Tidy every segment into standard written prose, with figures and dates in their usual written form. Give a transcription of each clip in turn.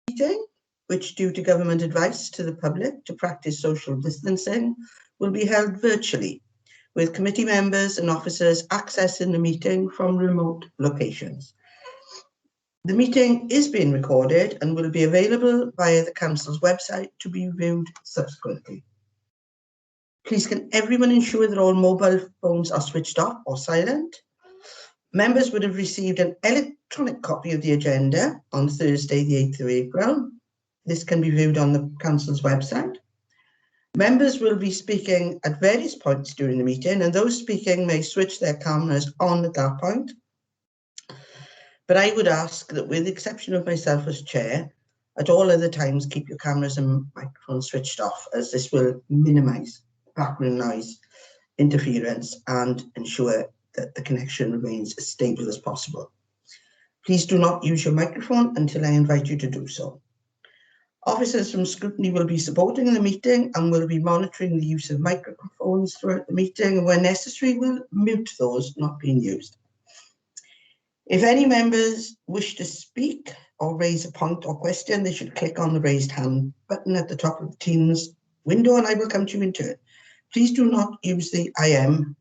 meeting, which due to government advice to the public to practice social distancing, will be held virtually, with committee members and officers accessing the meeting from remote locations. The meeting is being recorded and will be available via the Council's website to be viewed subsequently. Please can everyone ensure that all mobile phones are switched off or silent? Members would have received an electronic copy of the agenda on Thursday, the 8th of April. This can be viewed on the Council's website. Members will be speaking at various points during the meeting, and those speaking may switch their cameras on at that point. But I would ask that, with the exception of myself as chair, at all other times keep your cameras and microphones switched off, as this will minimise background noise interference and ensure that the connection remains as stable as possible. Please do not use your microphone until I invite you to do so. Officers from Scrutiny will be supporting the meeting and will be monitoring the use of microphones throughout the meeting, and where necessary will mute those not being used. If any members wish to speak or raise a point or question, they should click on the raised hand button at the top of the Teams window and I will come to you in turn. Please do not use the IM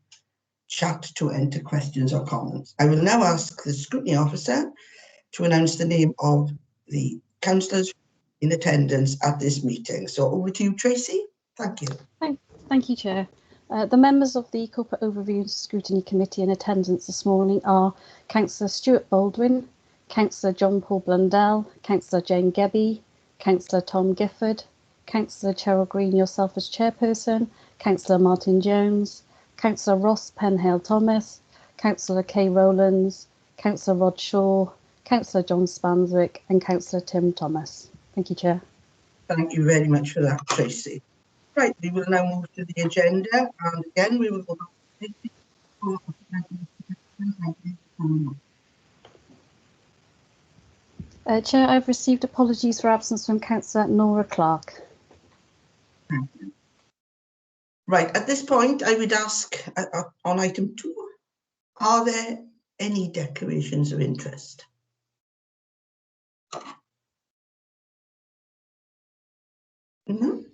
chat to enter questions or comments. I will now ask the Scrutiny Officer to announce the name of the councillors in attendance at this meeting. So over to you, Tracy. Thank you. Thank you, Chair. The members of the Corporate Overview and Scrutiny Committee in attendance this morning are Councillor Stuart Baldwin, Councillor John Paul Blundell, Councillor Jane Gebby, Councillor Tom Gifford, Councillor Cheryl Green, yourself as Chairperson, Councillor Martin Jones, Councillor Ross Penhale Thomas, Councillor Kay Rowlands, Councillor Rod Shaw, Councillor John Spanswick and Councillor Tim Thomas. Thank you, Chair. Thank you very much for that, Tracy. Right, we will now move to the agenda, and again we will go back to Chair, I've received apologies for absence from Councillor Nora Clark. Thank you. Right, at this point I would ask on item 2, are there any declarations of interest? No?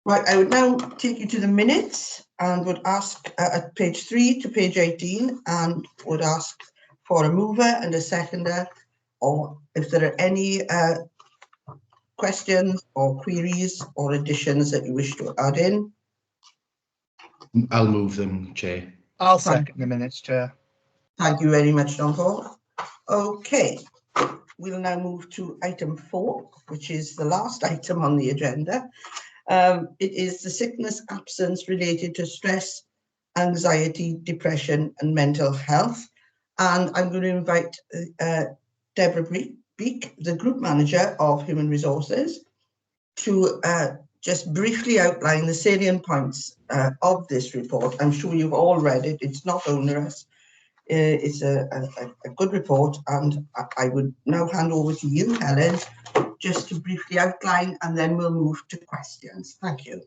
Right, I would now take you to the minutes and would ask at page 3 to page 18 and would ask for a mover and a seconder, or if there are any questions or queries or additions that you wish to add in. I'll move them, Chair. I'll second the minutes, Chair. Thank you very much, John Paul. Okay, we'll now move to item 4, which is the last item on the agenda. It is the sickness absence related to stress, anxiety, depression and mental health. And I'm going to invite Deborah Beek, the Group Manager of Human Resources, to just briefly outline the salient points of this report. I'm sure you've all read it. It's not onerous. It's a good report, and I would now hand over to you, Helen, just to briefly outline, and then we'll move to questions. Thank you.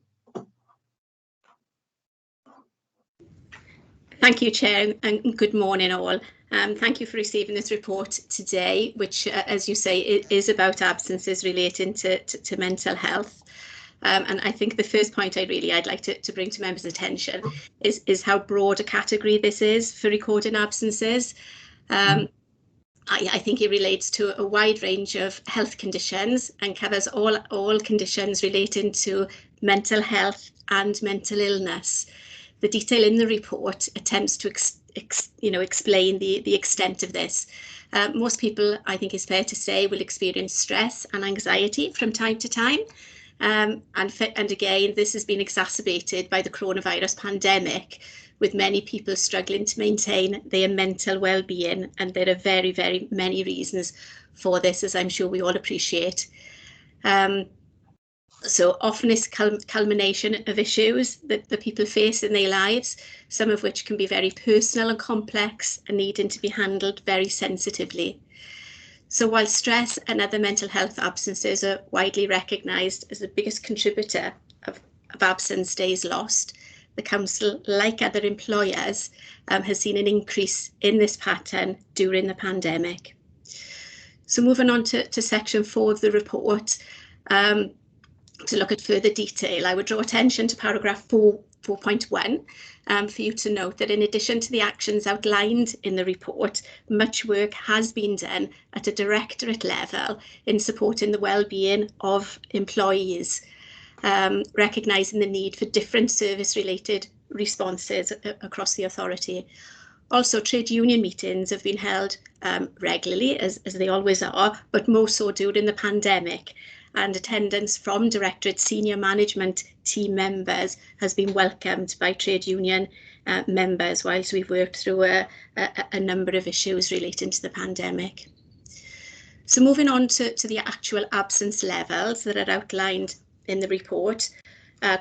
Thank you, Chair, and good morning all. Thank you for receiving this report today, which, as you say, is about absences relating to mental health. And I think the first point I'd like to bring to members' attention is how broad a category this is for recording absences. I think it relates to a wide range of health conditions and covers all conditions relating to mental health and mental illness. The detail in the report attempts to explain the extent of this. Most people, I think it's fair to say, will experience stress and anxiety from time to time. And again, this has been exacerbated by the coronavirus pandemic, with many people struggling to maintain their mental well-being, and there are very, very many reasons for this, as I'm sure we all appreciate. So often it's culmination of issues that the people face in their lives, some of which can be very personal and complex and needing to be handled very sensitively. So while stress and other mental health absences are widely recognised as the biggest contributor of absence days lost, the Council, like other employers, has seen an increase in this pattern during the pandemic. So moving on to section 4 of the report, to look at further detail, I would draw attention to paragraph 4.1 for you to note that in addition to the actions outlined in the report, much work has been done at a directorate level in supporting the well-being of employees, recognising the need for different service-related responses across the authority. Also, trade union meetings have been held regularly, as they always are, but more so during the pandemic. And attendance from Directorate senior management team members has been welcomed by trade union members whilst we've worked through a number of issues relating to the pandemic. So moving on to the actual absence levels that are outlined in the report,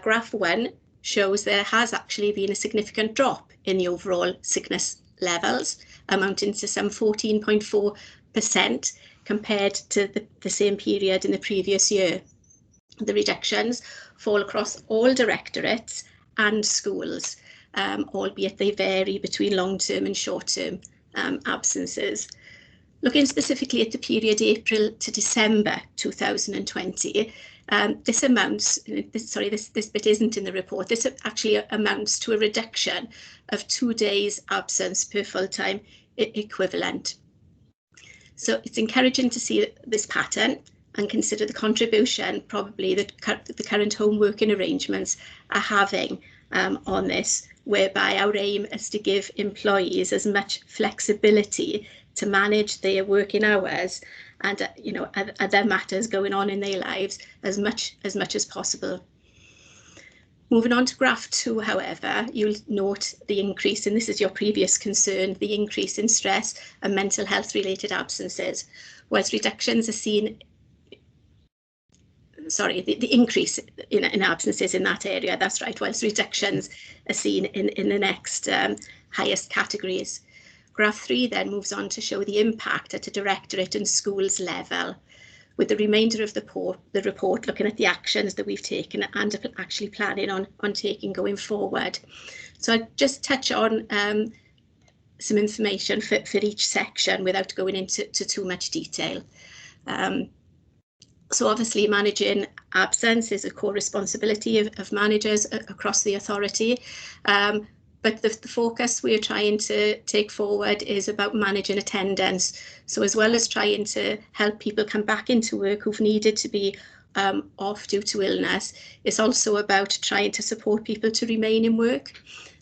graph 1 shows there has actually been a significant drop in the overall sickness levels, amounting to some 14.4% compared to the same period in the previous year. The reductions fall across all directorates and schools, albeit they vary between long-term and short-term absences. Looking specifically at the period April to December 2020, this bit isn't in the report. This actually amounts to a reduction of 2 days absence per full-time equivalent. So it's encouraging to see this pattern and consider the contribution probably that the current home working arrangements are having on this, whereby our aim is to give employees as much flexibility to manage their working hours and other matters going on in their lives as much as possible. Moving on to graph 2, however, you'll note the increase, and this is your previous concern, the increase in stress and mental health related absences, whilst reductions are seen, the increase in absences in that area, that's right, whilst reductions are seen in the next highest categories. Graph 3 then moves on to show the impact at a directorate and schools level, with the remainder of the report looking at the actions that we've taken and actually planning on taking going forward. So I'll just touch on some information for each section without going into too much detail. So obviously managing absence is a core responsibility of managers across the authority. But the focus we're trying to take forward is about managing attendance. So as well as trying to help people come back into work who've needed to be off due to illness, it's also about trying to support people to remain in work.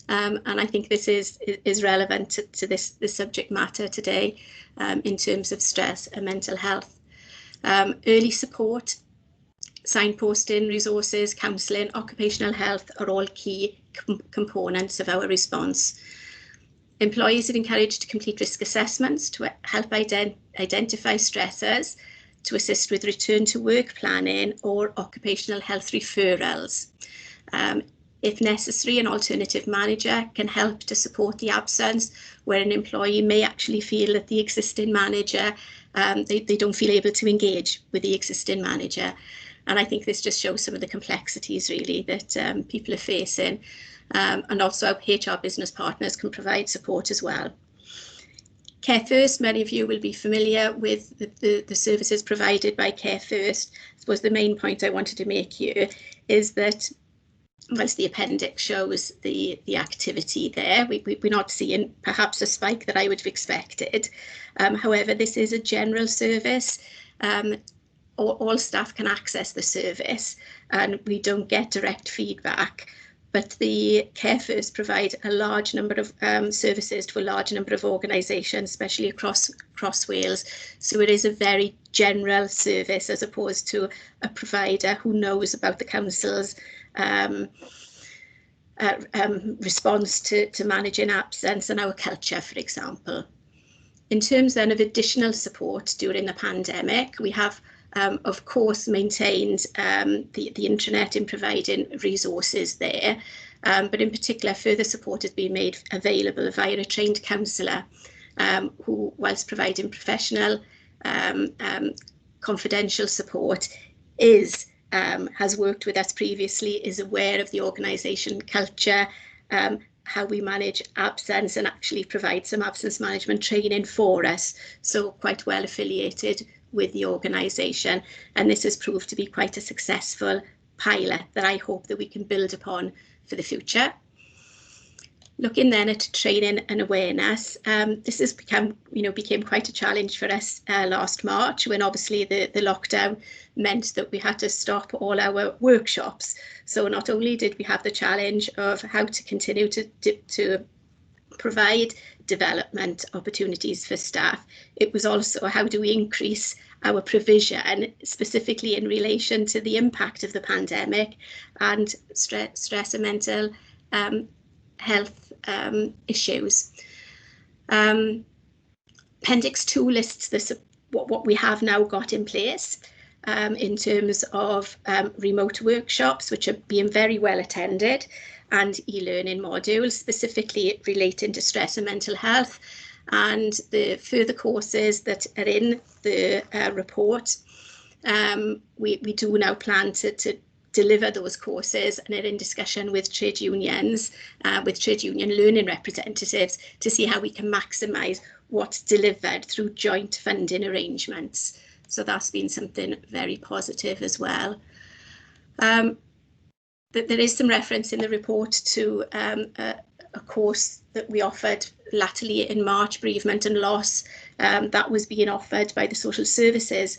And I think this is relevant to this subject matter today in terms of stress and mental health. Early support, signposting, resources, counselling, occupational health are all key components of our response. Employees are encouraged to complete risk assessments to help identify stressors, to assist with return to work planning or occupational health referrals. If necessary, an alternative manager can help to support the absence where an employee may actually feel that the existing manager, they don't feel able to engage with the existing manager. And I think this just shows some of the complexities really that people are facing, and also how HR business partners can provide support as well. Care First, many of you will be familiar with the services provided by Care First. I suppose the main point I wanted to make here is that whilst the appendix shows the activity there, we're not seeing perhaps a spike that I would have expected. However, this is a general service. All staff can access the service and we don't get direct feedback, but the Care First provide a large number of services to a large number of organisations, especially across Wales. So it is a very general service as opposed to a provider who knows about the council's response to managing absence and our culture, for example. In terms then of additional support during the pandemic, we have of course maintained the intranet in providing resources there, but in particular further support has been made available via a trained counsellor who, whilst providing professional confidential support, has worked with us previously, is aware of the organisation culture, how we manage absence, and actually provide some absence management training for us. So quite well affiliated with the organisation, and this has proved to be quite a successful pilot that I hope that we can build upon for the future. Looking then at training and awareness, this has became quite a challenge for us last March, when obviously the lockdown meant that we had to stop all our workshops. So not only did we have the challenge of how to continue to provide development opportunities for staff, it was also how do we increase our provision, specifically in relation to the impact of the pandemic and stress and mental health issues. Appendix 2 lists what we have now got in place in terms of remote workshops, which are being very well attended, and e-learning modules specifically relating to stress and mental health, and the further courses that are in the report. We do now plan to deliver those courses, and are in discussion with trade unions, with trade union learning representatives, to see how we can maximise what's delivered through joint funding arrangements. So that's been something very positive as well. There is some reference in the report to a course that we offered latterly in March, bereavement and loss. That was being offered by the social services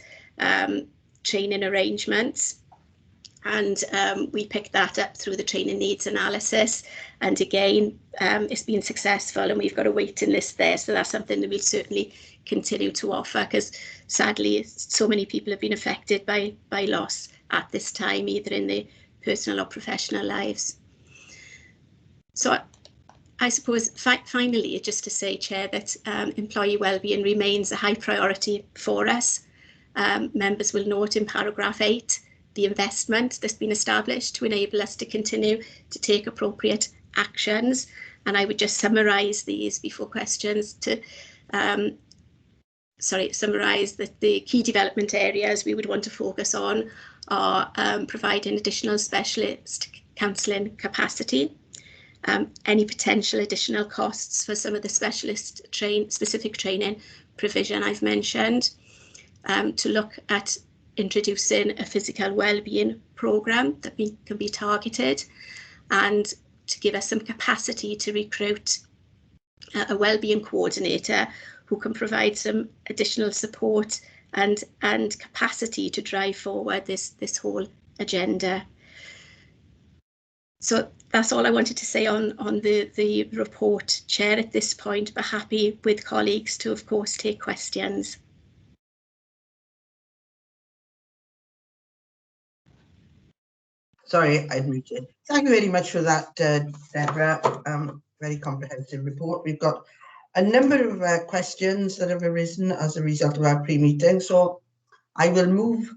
training arrangements, and we picked that up through the training needs analysis, and again it's been successful, and we've got a waiting list there, so that's something that we'll certainly continue to offer, because sadly so many people have been affected by loss at this time, either in their personal or professional lives. So I suppose finally, just to say, Chair, that employee wellbeing remains a high priority for us. Members will note in paragraph 8 the investment that's been established to enable us to continue to take appropriate actions, and I would just summarise these before questions to summarise that the key development areas we would want to focus on are providing additional specialist counselling capacity, any potential additional costs for some of the specific training provision I've mentioned, to look at introducing a physical wellbeing programme that can be targeted, and to give us some capacity to recruit a wellbeing coordinator who can provide some additional support and capacity to drive forward this whole agenda. So that's all I wanted to say on the report, Chair, at this point, but happy with colleagues to, of course, take questions. Sorry, I'd muted. Thank you very much for that, Deborah. Very comprehensive report. We've got a number of questions that have arisen as a result of our pre-meeting, so I will move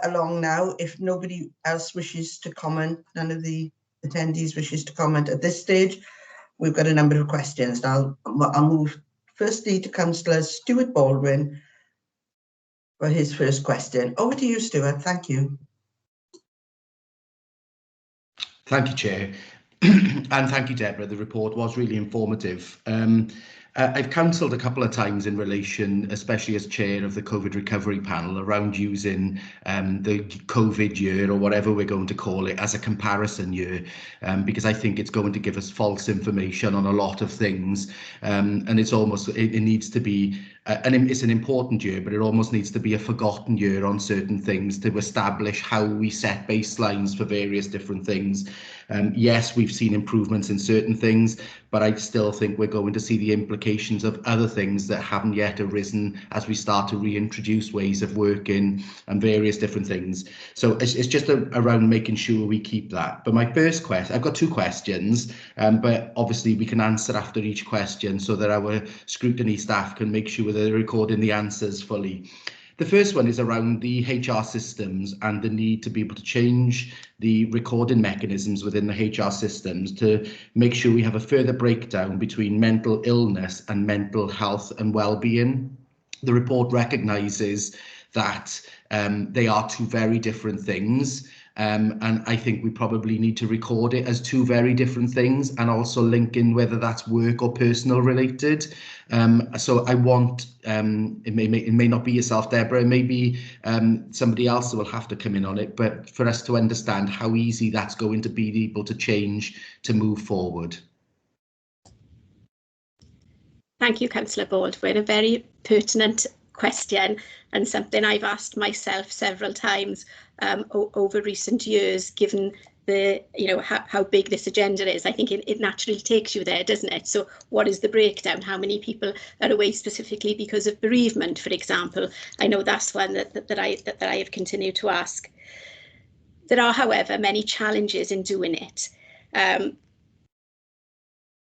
along now. If nobody else wishes to comment, none of the attendees wishes to comment at this stage, we've got a number of questions. Now I'll move firstly to Councillor Stuart Baldwin for his first question. Over to you, Stuart. Thank you. Thank you, Chair. And thank you, Deborah. The report was really informative. I've counselled a couple of times in relation, especially as chair of the COVID recovery panel, around using the COVID year, or whatever we're going to call it, as a comparison year, because I think it's going to give us false information on a lot of things, and it's almost, it needs to be, and it's an important year, but it almost needs to be a forgotten year on certain things to establish how we set baselines for various different things. Yes, we've seen improvements in certain things, but I still think we're going to see the implications of other things that haven't yet arisen as we start to reintroduce ways of working and various different things. So it's just around making sure we keep that. But my first question, I've got two questions, but obviously we can answer after each question so that our scrutiny staff can make sure they're recording the answers fully. The first one is around the HR systems and the need to be able to change the recording mechanisms within the HR systems to make sure we have a further breakdown between mental illness and mental health and well-being. The report recognises that they are two very different things, And I think we probably need to record it as two very different things, and also link in whether that's work or personal related. So I want, it may not be yourself, Deborah, it may be somebody else that will have to come in on it, but for us to understand how easy that's going to be able to change to move forward. Thank you, Councillor Baldwin. A very pertinent question, and something I've asked myself several times over recent years, given the, how big this agenda is. I think it naturally takes you there, doesn't it? So what is the breakdown? How many people are away specifically because of bereavement, for example? I know that's one that I have continued to ask. There are, however, many challenges in doing it.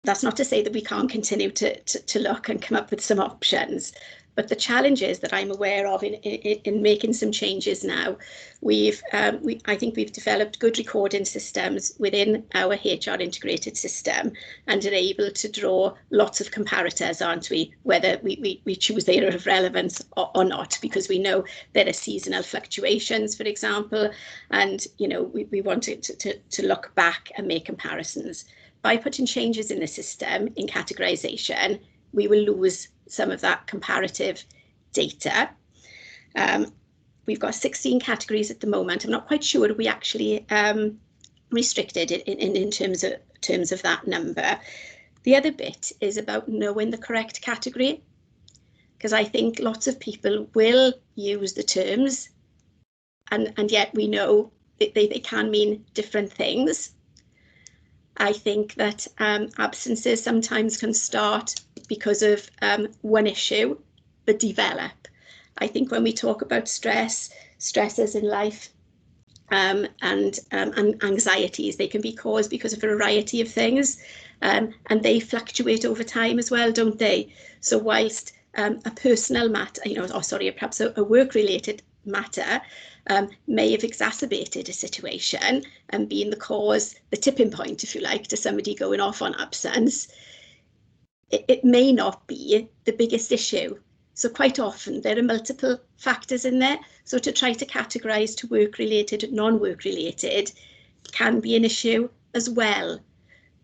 That's not to say that we can't continue to look and come up with some options, but the challenges that I'm aware of in making some changes now, I think we've developed good recording systems within our HR integrated system, and are able to draw lots of comparators, aren't we? Whether we choose the area of relevance or not, because we know there are seasonal fluctuations, for example, and we want to look back and make comparisons. By putting changes in the system in categorisation, we will lose some of that comparative data. We've got 16 categories at the moment. I'm not quite sure we actually restricted it in terms of that number. The other bit is about knowing the correct category, because I think lots of people will use the terms, and yet we know that they can mean different things. I think that absences sometimes can start because of one issue, but develop. I think when we talk about stresses in life and anxieties, they can be caused because of a variety of things, and they fluctuate over time as well, don't they? So whilst a personal matter, perhaps a work-related matter may have exacerbated a situation and been the cause, the tipping point, if you like, to somebody going off on absence, it may not be the biggest issue. So quite often there are multiple factors in there. So to try to categorise to work-related, non-work-related can be an issue as well.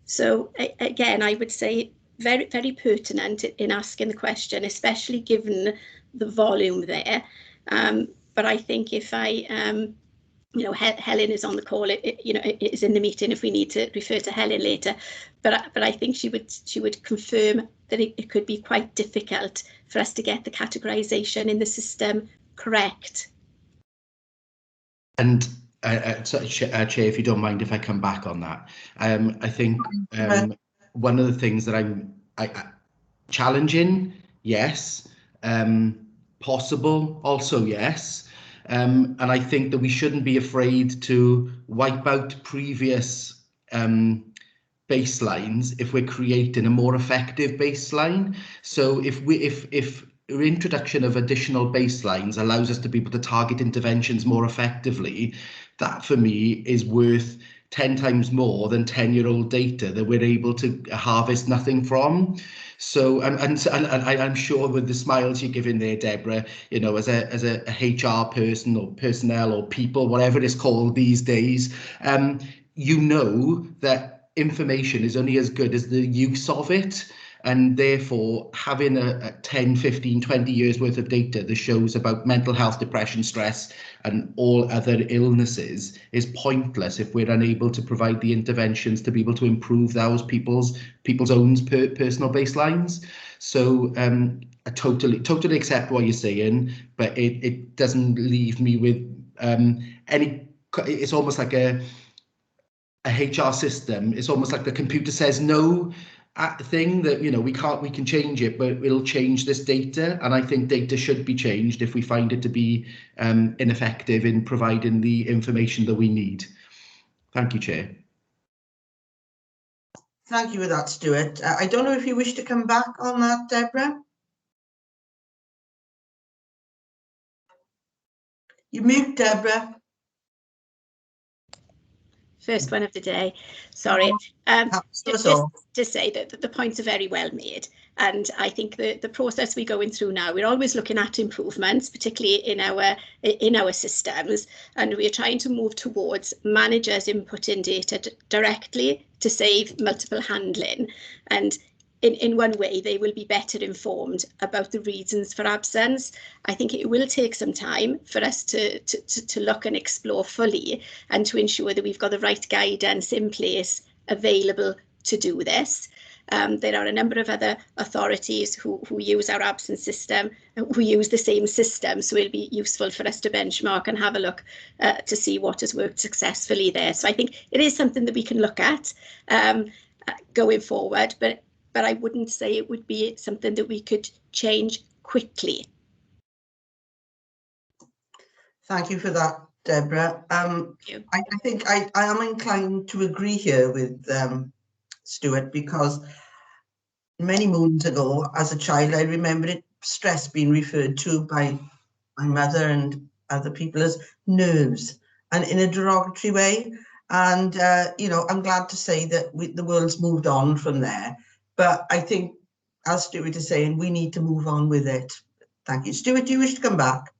So again, I would say very, very pertinent in asking the question, especially given the volume there. But I think if Helen is on the call, is in the meeting if we need to refer to Helen later. But I think she would confirm that it could be quite difficult for us to get the categorisation in the system correct. And Chair, if you don't mind if I come back on that, I think one of the things that I'm challenging, yes, possible, also yes. And I think that we shouldn't be afraid to wipe out previous baselines if we're creating a more effective baseline. So if introduction of additional baselines allows us to be able to target interventions more effectively, that for me is worth 10 times more than 10-year-old data that we're able to harvest nothing from. So, and I'm sure with the smiles you're giving there, Deborah, as a HR person or personnel or people, whatever it's called these days, that information is only as good as the use of it. And therefore, having a 10, 15, 20 years worth of data that shows about mental health, depression, stress, and all other illnesses is pointless if we're unable to provide the interventions to be able to improve those people's own personal baselines. So I totally accept what you're saying, but it doesn't leave me with any. It's almost like a HR system. It's almost like the computer says no. Thing that we can change it, but it'll change this data, and I think data should be changed if we find it to be ineffective in providing the information that we need. Thank you, Chair. Thank you for that, Stuart. I don't know if you wish to come back on that, Deborah. You mute, Deborah. first one of the day. Sorry. Just to say that the points are very well made. And I think the process we're going through now, we're always looking at improvements, particularly in our systems, and we're trying to move towards managers inputting data directly to save multiple handling. And in one way, they will be better informed about the reasons for absence. I think it will take some time for us to look and explore fully, and to ensure that we've got the right guidance in place available to do this. There are a number of other authorities who use our absence system, who use the same system, so it'll be useful for us to benchmark and have a look to see what has worked successfully there. So I think it is something that we can look at going forward, but I wouldn't say it would be something that we could change quickly. Thank you for that, Deborah. I think I am inclined to agree here with Stuart, because many moons ago, as a child, I remember stress being referred to by my mother and other people as nerves, and in a derogatory way. And, you know, I'm glad to say that the world's moved on from there. But I think, as Stuart is saying, we need to move on with it. Thank you. Stuart, do you wish to come back?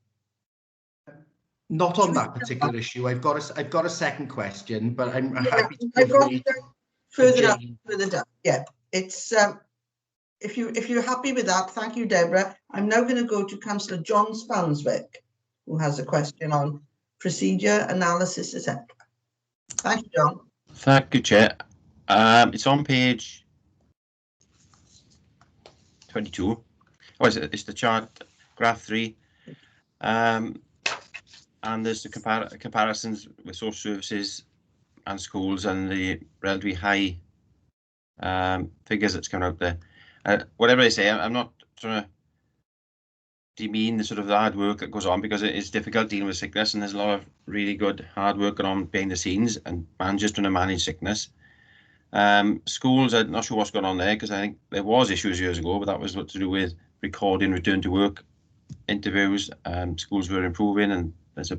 Not on that particular issue. I've got a second question, but I'm happy to give way further down. Yeah, it's if you're happy with that, thank you, Deborah. I'm now going to go to Councillor John Spanswick, who has a question on procedure, analysis, etc. Thank you, John. Thank you, Chair. It's on page 22. Oh, it's the chart, graph 3. And there's the comparisons with social services and schools, and the relatively high figures that's coming out there. Whatever I say, I'm not trying to demean the sort of hard work that goes on, because it is difficult dealing with sickness, and there's a lot of really good hard work going on behind the scenes, and managers trying to manage sickness. Schools, I'm not sure what's going on there, because I think there was issues years ago, but that was what to do with recording return to work interviews. Schools were improving, and there's a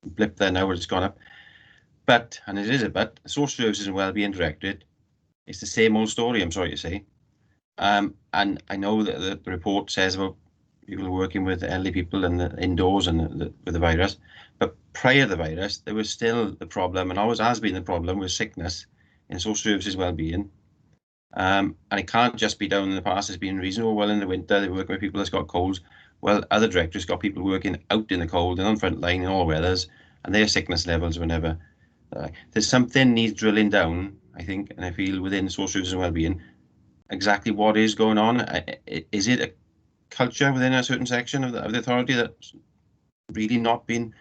blip there now where it's gone up. But, and it is a but, social services and wellbeing directorate, it's the same old story, I'm sorry to say. And I know that the report says about people working with elderly people and indoors and with the virus, but prior to the virus, there was still the problem, and always has been the problem, with sickness in social services wellbeing. And it can't just be down in the past as being reasonable. Well, in the winter, they're working with people that's got colds. Well, other directors got people working out in the cold and on Frontline in all weathers, and their sickness levels were never. There's something needs drilling down, I think, and I feel within social services and wellbeing, exactly what is going on. Is it a culture within a certain section of the authority that's really not been?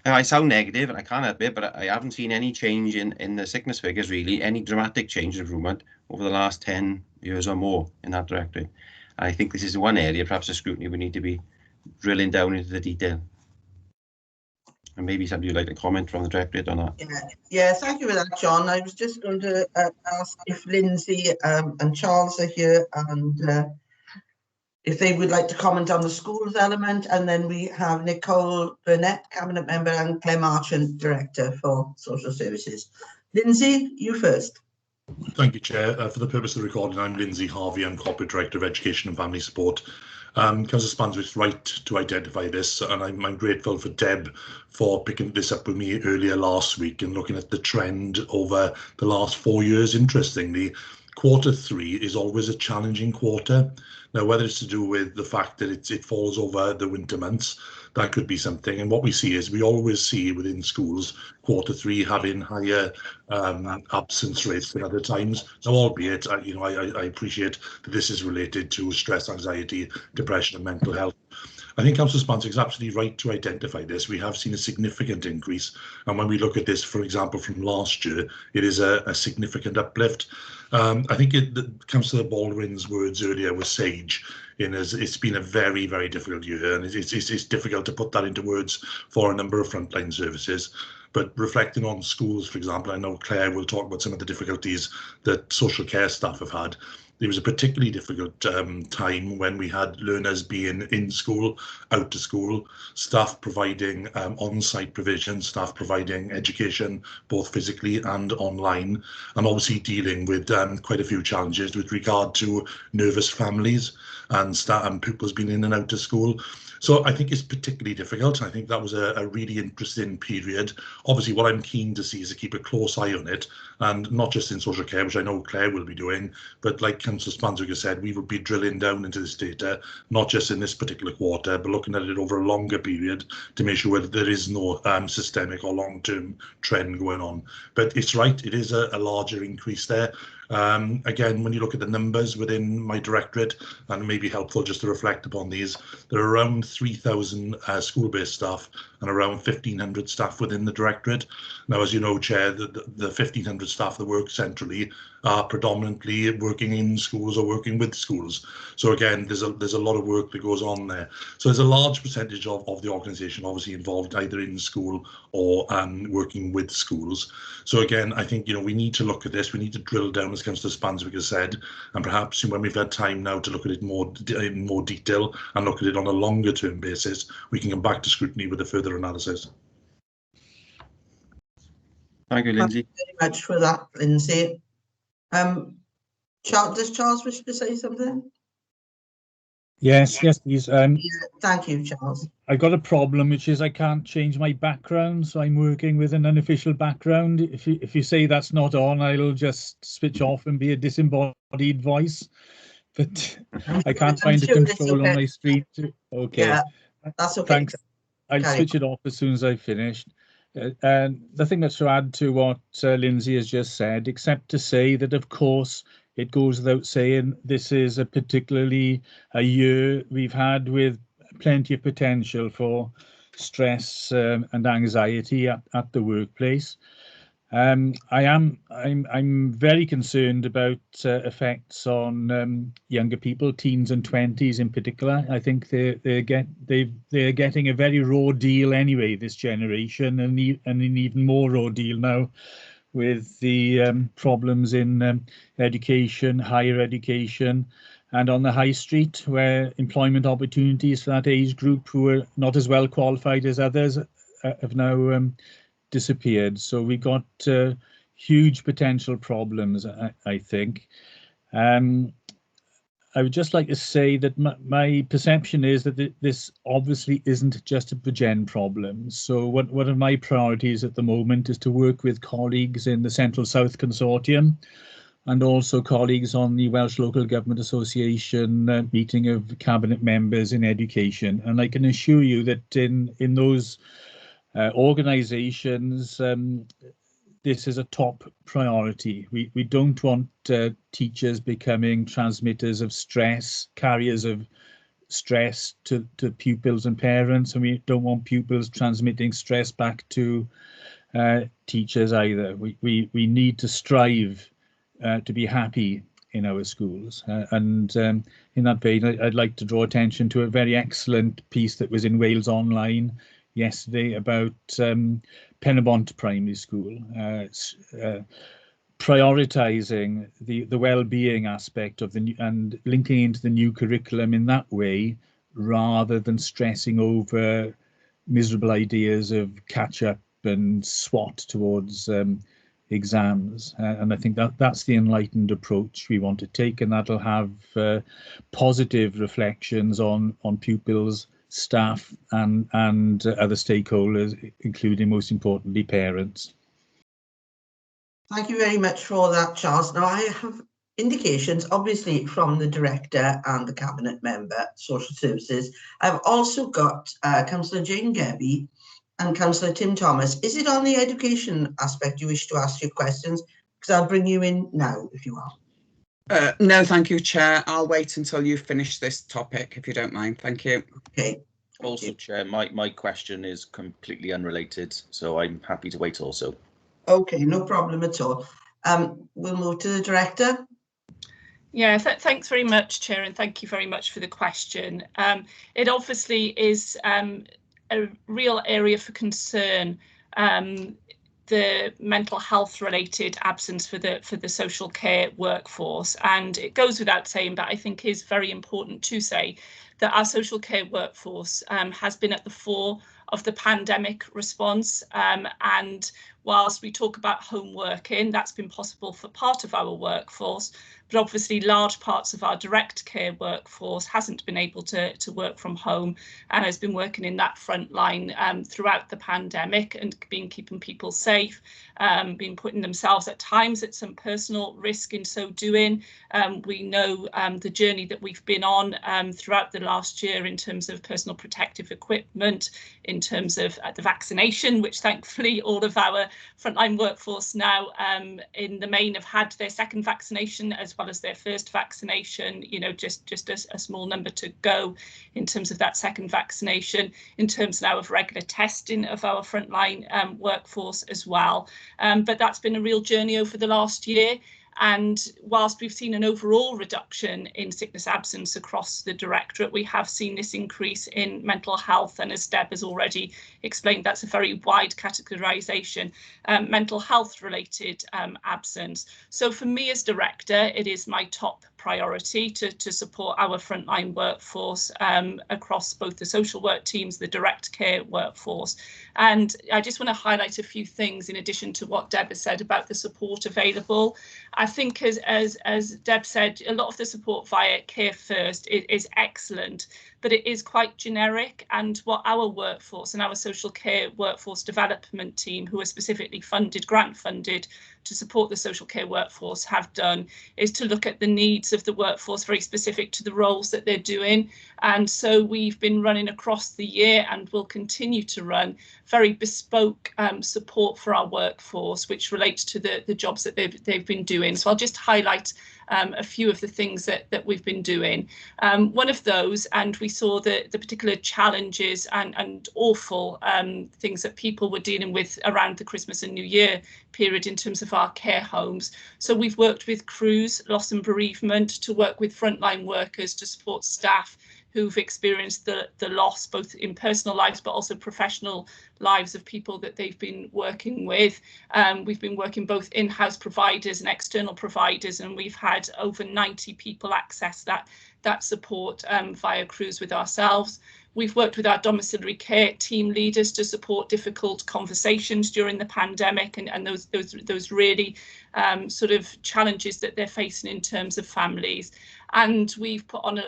I sound negative, and I can't help it, but I haven't seen any change in the sickness figures, really, any dramatic change improvement over the last 10 years or more in that directorate. I think this is one area, perhaps the scrutiny, we need to be drilling down into the detail. And maybe somebody would like to comment from the directorate on that. Yeah, thank you for that, John. I was just going to ask if Lindsay and Charles are here, and if they would like to comment on the schools element. And then we have Nicole, Burnett, Cabinet Member, and Claire Marchant, Director for Social Services. Lindsay, you first. Thank you, Chair. For the purpose of the recording, I'm Lindsay Harvey. I'm Corporate Director of Education and Family Support. Councillor Spanswick's right to identify this, and I'm grateful for Deb for picking this up with me earlier last week and looking at the trend over the last 4 years. Interestingly, Q3 is always a challenging quarter. Now, whether it's to do with the fact that it falls over the winter months, that could be something. And what we see is we always see within schools Q3 having higher absence rates than other times. Now, albeit, I appreciate that this is related to stress, anxiety, depression and mental health. I think Councillor Spanswick is absolutely right to identify this. We have seen a significant increase. And when we look at this, for example, from last year, it is a significant uplift. I think Councillor Baldwin's words earlier were sage, in as it's been a very, very difficult year, and it's difficult to put that into words for a number of frontline services. But reflecting on schools, for example, I know Claire will talk about some of the difficulties that social care staff have had. There was a particularly difficult time when we had learners being in school, out of school, staff providing on-site provision, staff providing education, both physically and online, and obviously dealing with quite a few challenges with regard to nervous families and staff and pupils being in and out of school. So I think it's particularly difficult. I think that was a really interesting period. Obviously, what I'm keen to see is to keep a close eye on it, and not just in social care, which I know Claire will be doing, but like Councillor Spanswick has said, we will be drilling down into this data, not just in this particular quarter, but looking at it over a longer period to make sure that there is no systemic or long-term trend going on. But it's right, it is a larger increase there. Again, when you look at the numbers within my directorate, and it may be helpful just to reflect upon these, there are around 3,000 school-based staff and around 1,500 staff within the directorate. Now, as you know, Chair, the 1,500 staff that work centrally are predominantly working in schools or working with schools. So again, there's a lot of work that goes on there. So there's a large percentage of the organisation obviously involved either in school or working with schools. So again, I think, you know, we need to look at this. We need to drill down, as Councillor Spanswick has said, and perhaps when we've had time now to look at it in more detail and look at it on a longer term basis, we can come back to scrutiny with a further analysis. Thank you, Lindsay. Thank you very much for that, Lindsay. Does Charles wish to say something? Yes, please. Thank you, Charles. I got a problem, which is I can't change my background, so I'm working with an unofficial background. If you say that's not on, I'll just switch off and be a disembodied voice. But I can't find the control on my screen. Okay. Yeah, that's okay. Thanks. I'll switch it off as soon as I've finished. And nothing much to add to what Lindsay has just said, except to say that, of course, it goes without saying this is a year we've had with plenty of potential for stress and anxiety at the workplace. I'm very concerned about effects on younger people, teens and 20s in particular. I think they're getting a very raw deal anyway, this generation, and an even more raw deal now with the problems in education, higher education, and on the high street, where employment opportunities for that age group who are not as well qualified as others have now disappeared. So we got huge potential problems, I think. I would just like to say that my perception is that this obviously isn't just a Bridgend problem. So one of my priorities at the moment is to work with colleagues in the Central South Consortium and also colleagues on the Welsh Local Government Association meeting of cabinet members in education. And I can assure you that in those organisations, this is a top priority. We don't want teachers becoming transmitters of stress, carriers of stress to pupils and parents, and we don't want pupils transmitting stress back to teachers either. We need to strive to be happy in our schools. And in that vein, I'd like to draw attention to a very excellent piece that was in Wales Online yesterday about Penabont Primary School, prioritising the well-being aspect of and linking into the new curriculum in that way, rather than stressing over miserable ideas of catch-up and SWOT towards exams. And I think that's the enlightened approach we want to take, and that'll have positive reflections on pupils, staff and other stakeholders, including, most importantly, parents. Thank you very much for that, Charles. Now, I have indications, obviously, from the Director and the Cabinet Member, Social Services. I've also got Councillor Jane Gebby and Councillor Tim Thomas. Is it on the education aspect you wish to ask your questions? Because I'll bring you in now, if you are. No, thank you, Chair. I'll wait until you finish this topic, if you don't mind. Thank you. Okay. Also, Chair, my question is completely unrelated, so I'm happy to wait also. Okay, no problem at all. We'll move to the Director. Yeah, thanks very much, Chair, and thank you very much for the question. It obviously is a real area for concern. the mental health related absence for the social care workforce. And it goes without saying, but I think is very important to say that our social care workforce has been at the fore of the pandemic response, and whilst we talk about home working, that's been possible for part of our workforce, but obviously large parts of our direct care workforce hasn't been able to work from home and has been working in that front line throughout the pandemic and been keeping people safe, been putting themselves at times at some personal risk in so doing. We know the journey that we've been on throughout the last year in terms of personal protective equipment, in terms of the vaccination, which thankfully all of our frontline workforce now in the main have had their second vaccination as well as their first vaccination, you know, just a small number to go in terms of that second vaccination, in terms now of regular testing of our frontline workforce as well. But that's been a real journey over the last year. And whilst we've seen an overall reduction in sickness absence across the directorate, we have seen this increase in mental health. And as Deb has already explained, that's a very wide categorisation, mental health related absence. So for me as director, it is my top priority to support our frontline workforce across both the social work teams, the direct care workforce. And I just want to highlight a few things in addition to what Deb has said about the support available. I think as Deb said, a lot of the support via Care First is excellent, but it is quite generic. And what our workforce and our social care workforce development team, who are specifically funded, grant funded to support the social care workforce, have done is to look at the needs of the workforce very specific to the roles that they're doing. And so we've been running across the year and will continue to run very bespoke support for our workforce, which relates to the jobs that they've been doing. So I'll just highlight a few of the things that we've been doing. One of those, and we saw the particular challenges and awful things that people were dealing with around the Christmas and New Year period in terms of our care homes. So we've worked with CRU's Loss and Bereavement to work with frontline workers to support staff who've experienced the loss, both in personal lives but also professional lives of people that they've been working with. We've been working both in-house providers and external providers, and we've had over 90 people access that support via CRU's with ourselves. We've worked with our domiciliary care team leaders to support difficult conversations during the pandemic and those really sort of challenges that they're facing in terms of families. And we've put on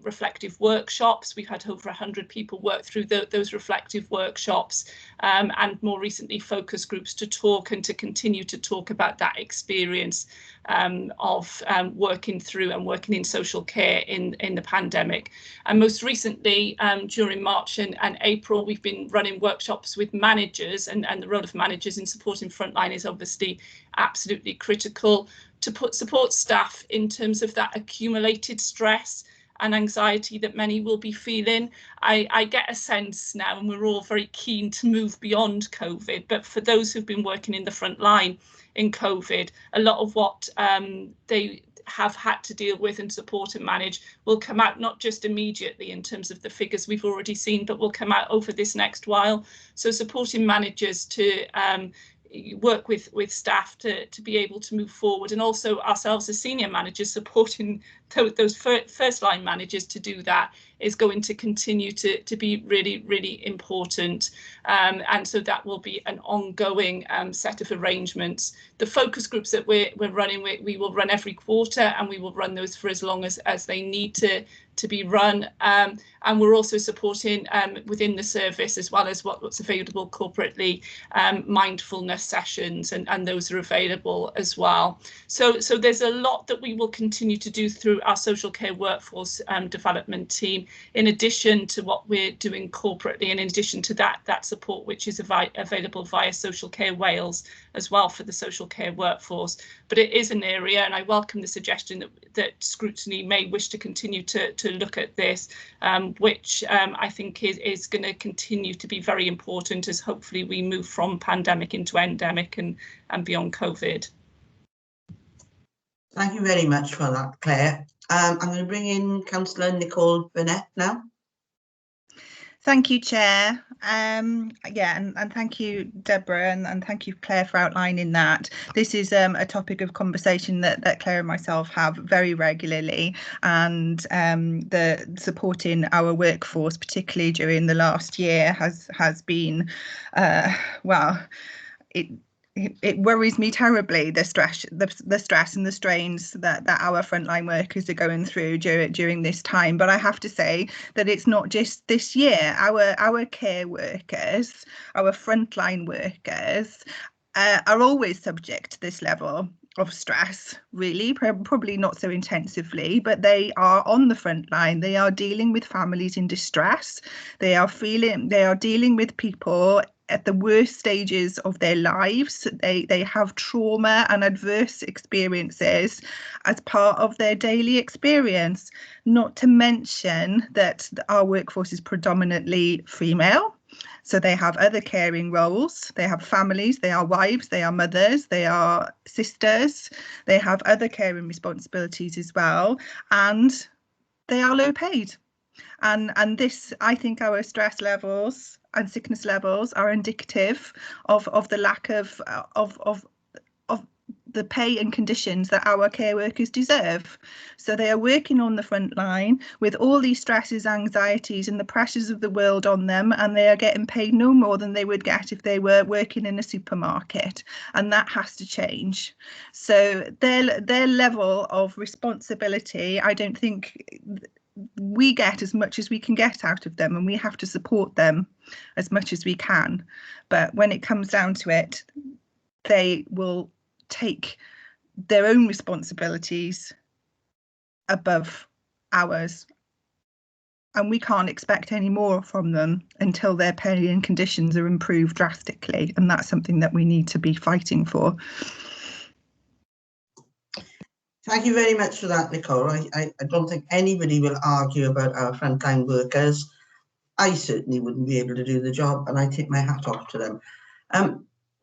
reflective workshops. We've had over 100 people work through those reflective workshops, and more recently focus groups to talk and to continue to talk about that experience of working through and working in social care in the pandemic. And most recently, during March and April, we've been running workshops with managers, and the role of managers in supporting frontline is obviously absolutely critical to support staff in terms of that accumulated stress and anxiety that many will be feeling. I get a sense now, and we're all very keen to move beyond COVID, but for those who've been working in the front line in COVID, a lot of what they have had to deal with and support and manage will come out not just immediately in terms of the figures we've already seen, but will come out over this next while. So supporting managers to work with staff to be able to move forward, and also ourselves as senior managers supporting those first line managers to do that is going to continue to be really, really important. And so that will be an ongoing set of arrangements. The focus groups that we're running, we will run every quarter, and we will run those for as long as they need to be run. And we're also supporting within the service, as well as what's available corporately, mindfulness sessions, and those are available as well. So there's a lot that we will continue to do through our social care workforce development team, in addition to what we're doing corporately, and in addition to that support which is available via Social Care Wales as well for the social care workforce. But it is an area, and I welcome the suggestion that Scrutiny may wish to continue to look at this, which I think is going to continue to be very important as hopefully we move from pandemic into endemic and beyond COVID. Thank you very much for that, Claire. I'm going to bring in Councillor Nicole Burnett now. Thank you, Chair. Yeah, and thank you, Deborah, and thank you, Claire, for outlining that. This is a topic of conversation that Claire and myself have very regularly, and the supporting our workforce, particularly during the last year, has been well, it worries me terribly, the stress and the strains that our frontline workers are going through during this time. But I have to say that it's not just this year. Our care workers, our frontline workers, are always subject to this level of stress, really, probably not so intensively, but they are on the front line. They are dealing with families in distress. They are dealing with people at the worst stages of their lives. They have trauma and adverse experiences as part of their daily experience, not to mention that our workforce is predominantly female. So they have other caring roles, they have families, they are wives, they are mothers, they are sisters, they have other caring responsibilities as well, and they are low paid. And this, I think, our stress levels and sickness levels are indicative of the lack of the pay and conditions that our care workers deserve. So they are working on the front line with all these stresses, anxieties and the pressures of the world on them, and they are getting paid no more than they would get if they were working in a supermarket, and that has to change. So their level of responsibility, I don't think we get as much as we can get out of them, and we have to support them as much as we can. But when it comes down to it, they will take their own responsibilities above ours, and we can't expect any more from them until their pay and conditions are improved drastically, and that's something that we need to be fighting for. Thank you very much for that, Nicole. I don't think anybody will argue about our frontline workers. I certainly wouldn't be able to do the job, and I take my hat off to them.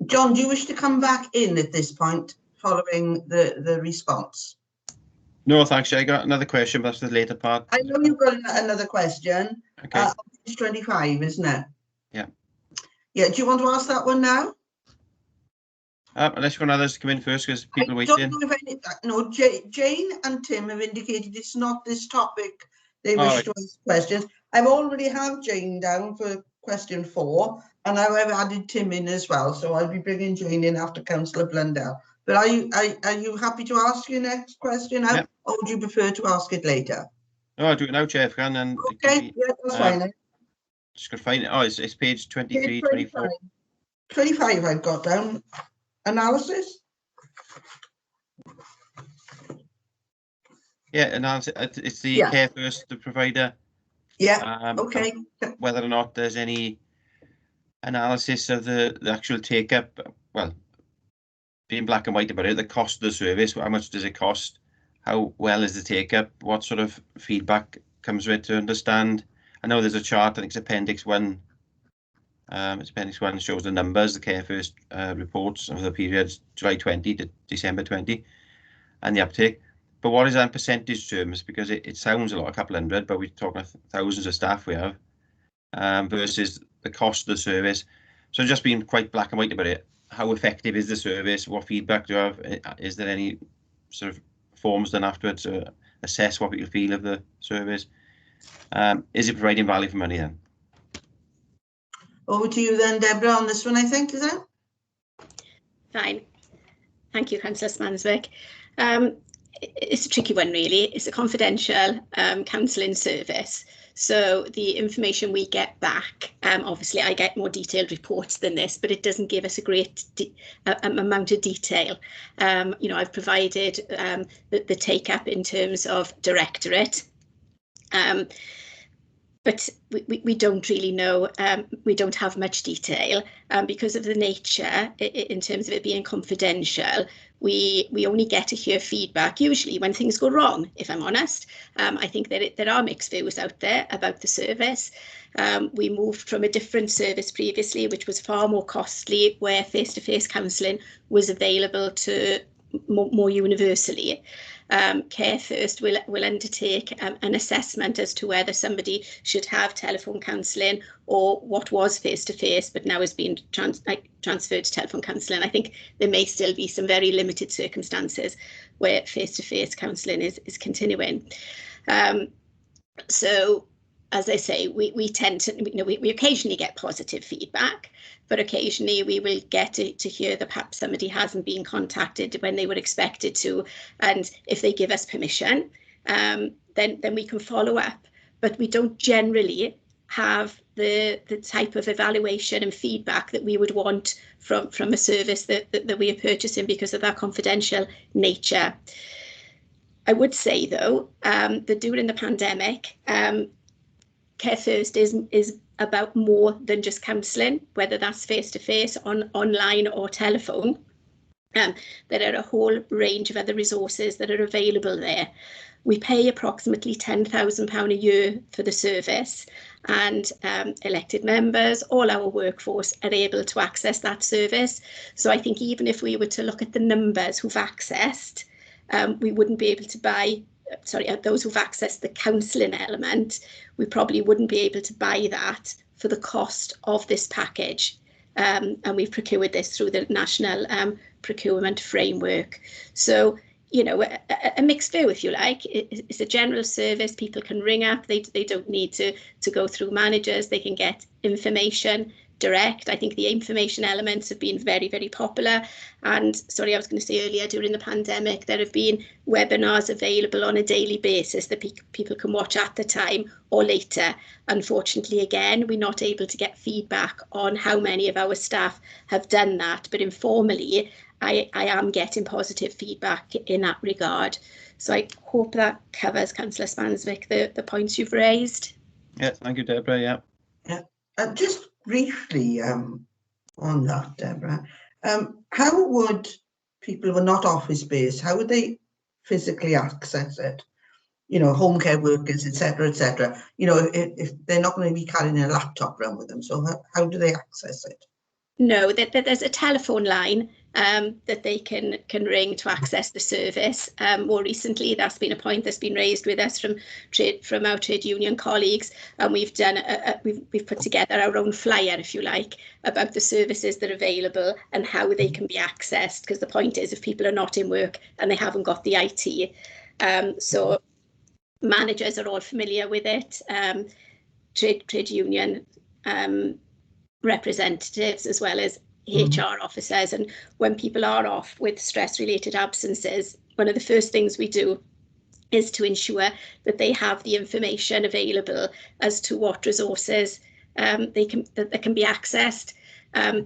John, do you wish to come back in at this point following the response? No, thanks. I got another question, but that's the later part. I know you've got another question. Okay. Page 25, isn't it? Yeah. Yeah, do you want to ask that one now? Unless you want others to come in first, because people are waiting. Don't know if any, no, Jane and Tim have indicated it's not this topic they wish to ask questions. I've already have Jane down for question 4, and now I've added Tim in as well, so I'll be bringing Jane in after Councillor Blundell. But are you happy to ask your next question now, or would you prefer to ask it later? No, I'll do it now, Chair, if I can. And okay, yeah, that's fine. Just got to find it. Oh, it's page 23, page 24. 25 I've got down. Analysis? Yeah, analysis. It's the care first, the provider. Yeah, okay. Whether or not there's any analysis of the actual take-up, well, being black and white about it, the cost of the service, how much does it cost, how well is the take-up, what sort of feedback comes with it to understand. I know there's a chart, I think it's Appendix 1. Appendix 1 shows the numbers, the Care First reports of the periods July 20 to December 20 and the uptake. But what is that in percentage terms? Because it sounds a lot, a couple hundred, but we're talking thousands of staff we have versus the cost of the service. So just being quite black and white about it. How effective is the service? What feedback do you have? Is there any sort of forms done afterwards to assess what people feel of the service? Is it providing value for money then? Over to you then, Deborah, on this one, I think, is that? Fine. Thank you, Councillor Smanswick. It's a tricky one, really. It's a confidential counselling service. So the information we get back, obviously I get more detailed reports than this, but it doesn't give us a great amount of detail. You know, I've provided the take-up in terms of directorate. But we don't really know, we don't have much detail because of the nature in terms of it being confidential. We only get to hear feedback usually when things go wrong, if I'm honest. I think that there are mixed views out there about the service. We moved from a different service previously, which was far more costly, where face-to-face counselling was available to more universally. Care First will undertake an assessment as to whether somebody should have telephone counselling or what was face-to-face but now has been transferred to telephone counselling. I think there may still be some very limited circumstances where face-to-face counselling is continuing. So, as I say, we tend to, we occasionally get positive feedback, but occasionally we will get to hear that perhaps somebody hasn't been contacted when they were expected to, and if they give us permission, then we can follow up. But we don't generally have the type of evaluation and feedback that we would want from a service that we are purchasing because of that confidential nature. I would say, though, that during the pandemic, Care First is about more than just counselling, whether that's face-to-face, online or telephone. There are a whole range of other resources that are available there. We pay approximately £10,000 a year for the service, and elected members, all our workforce are able to access that service. So I think even if we were to look at the numbers who've accessed, we wouldn't be able to buy, those who've accessed the counselling element, we probably wouldn't be able to buy that for the cost of this package. And we've procured this through the National Procurement Framework. So, a mixed view, if you like. It's a general service. People can ring up. They don't need to go through managers. They can get information direct. I think the information elements have been very, very popular. And sorry, I was going to say earlier, during the pandemic, there have been webinars available on a daily basis that people can watch at the time or later. Unfortunately, again, we're not able to get feedback on how many of our staff have done that. But informally, I am getting positive feedback in that regard. So I hope that covers, Councillor Spanswick, the points you've raised. Yeah, thank you, Deborah. Yeah. Just briefly on that, Deborah, how would people who are not office-based, how would they physically access it? Home care workers, etc., if they're not going to be carrying a laptop around with them, so how do they access it? No, there's a telephone line that they can ring to access the service. More recently, that's been a point that's been raised with us from our trade union colleagues, and we've done we've put together our own flyer, if you like, about the services that are available and how they can be accessed. Because the point is, if people are not in work and they haven't got the IT, so managers are all familiar with it. Trade union representatives as well as HR officers, and when people are off with stress-related absences, one of the first things we do is to ensure that they have the information available as to what resources that can be accessed.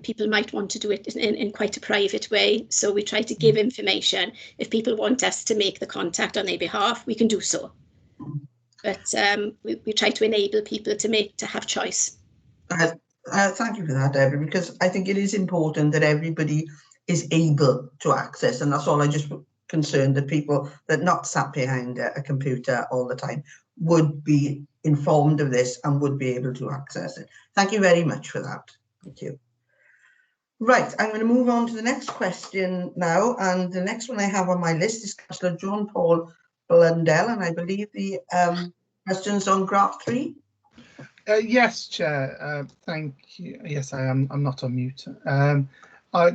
People might want to do it in quite a private way, so we try to give information. If people want us to make the contact on their behalf, we can do so, but we try to enable people to have choice. Thank you for that, Deborah, because I think it is important that everybody is able to access, and that's all. I just concerned that people that are not sat behind a computer all the time would be informed of this and would be able to access it. Thank you very much for that. Thank you. Right, I'm going to move on to the next question now, and the next one I have on my list is Councillor John Paul Blundell, and I believe the question's on graph 3. Yes, Chair. Thank you. Yes, I am. I'm not on mute.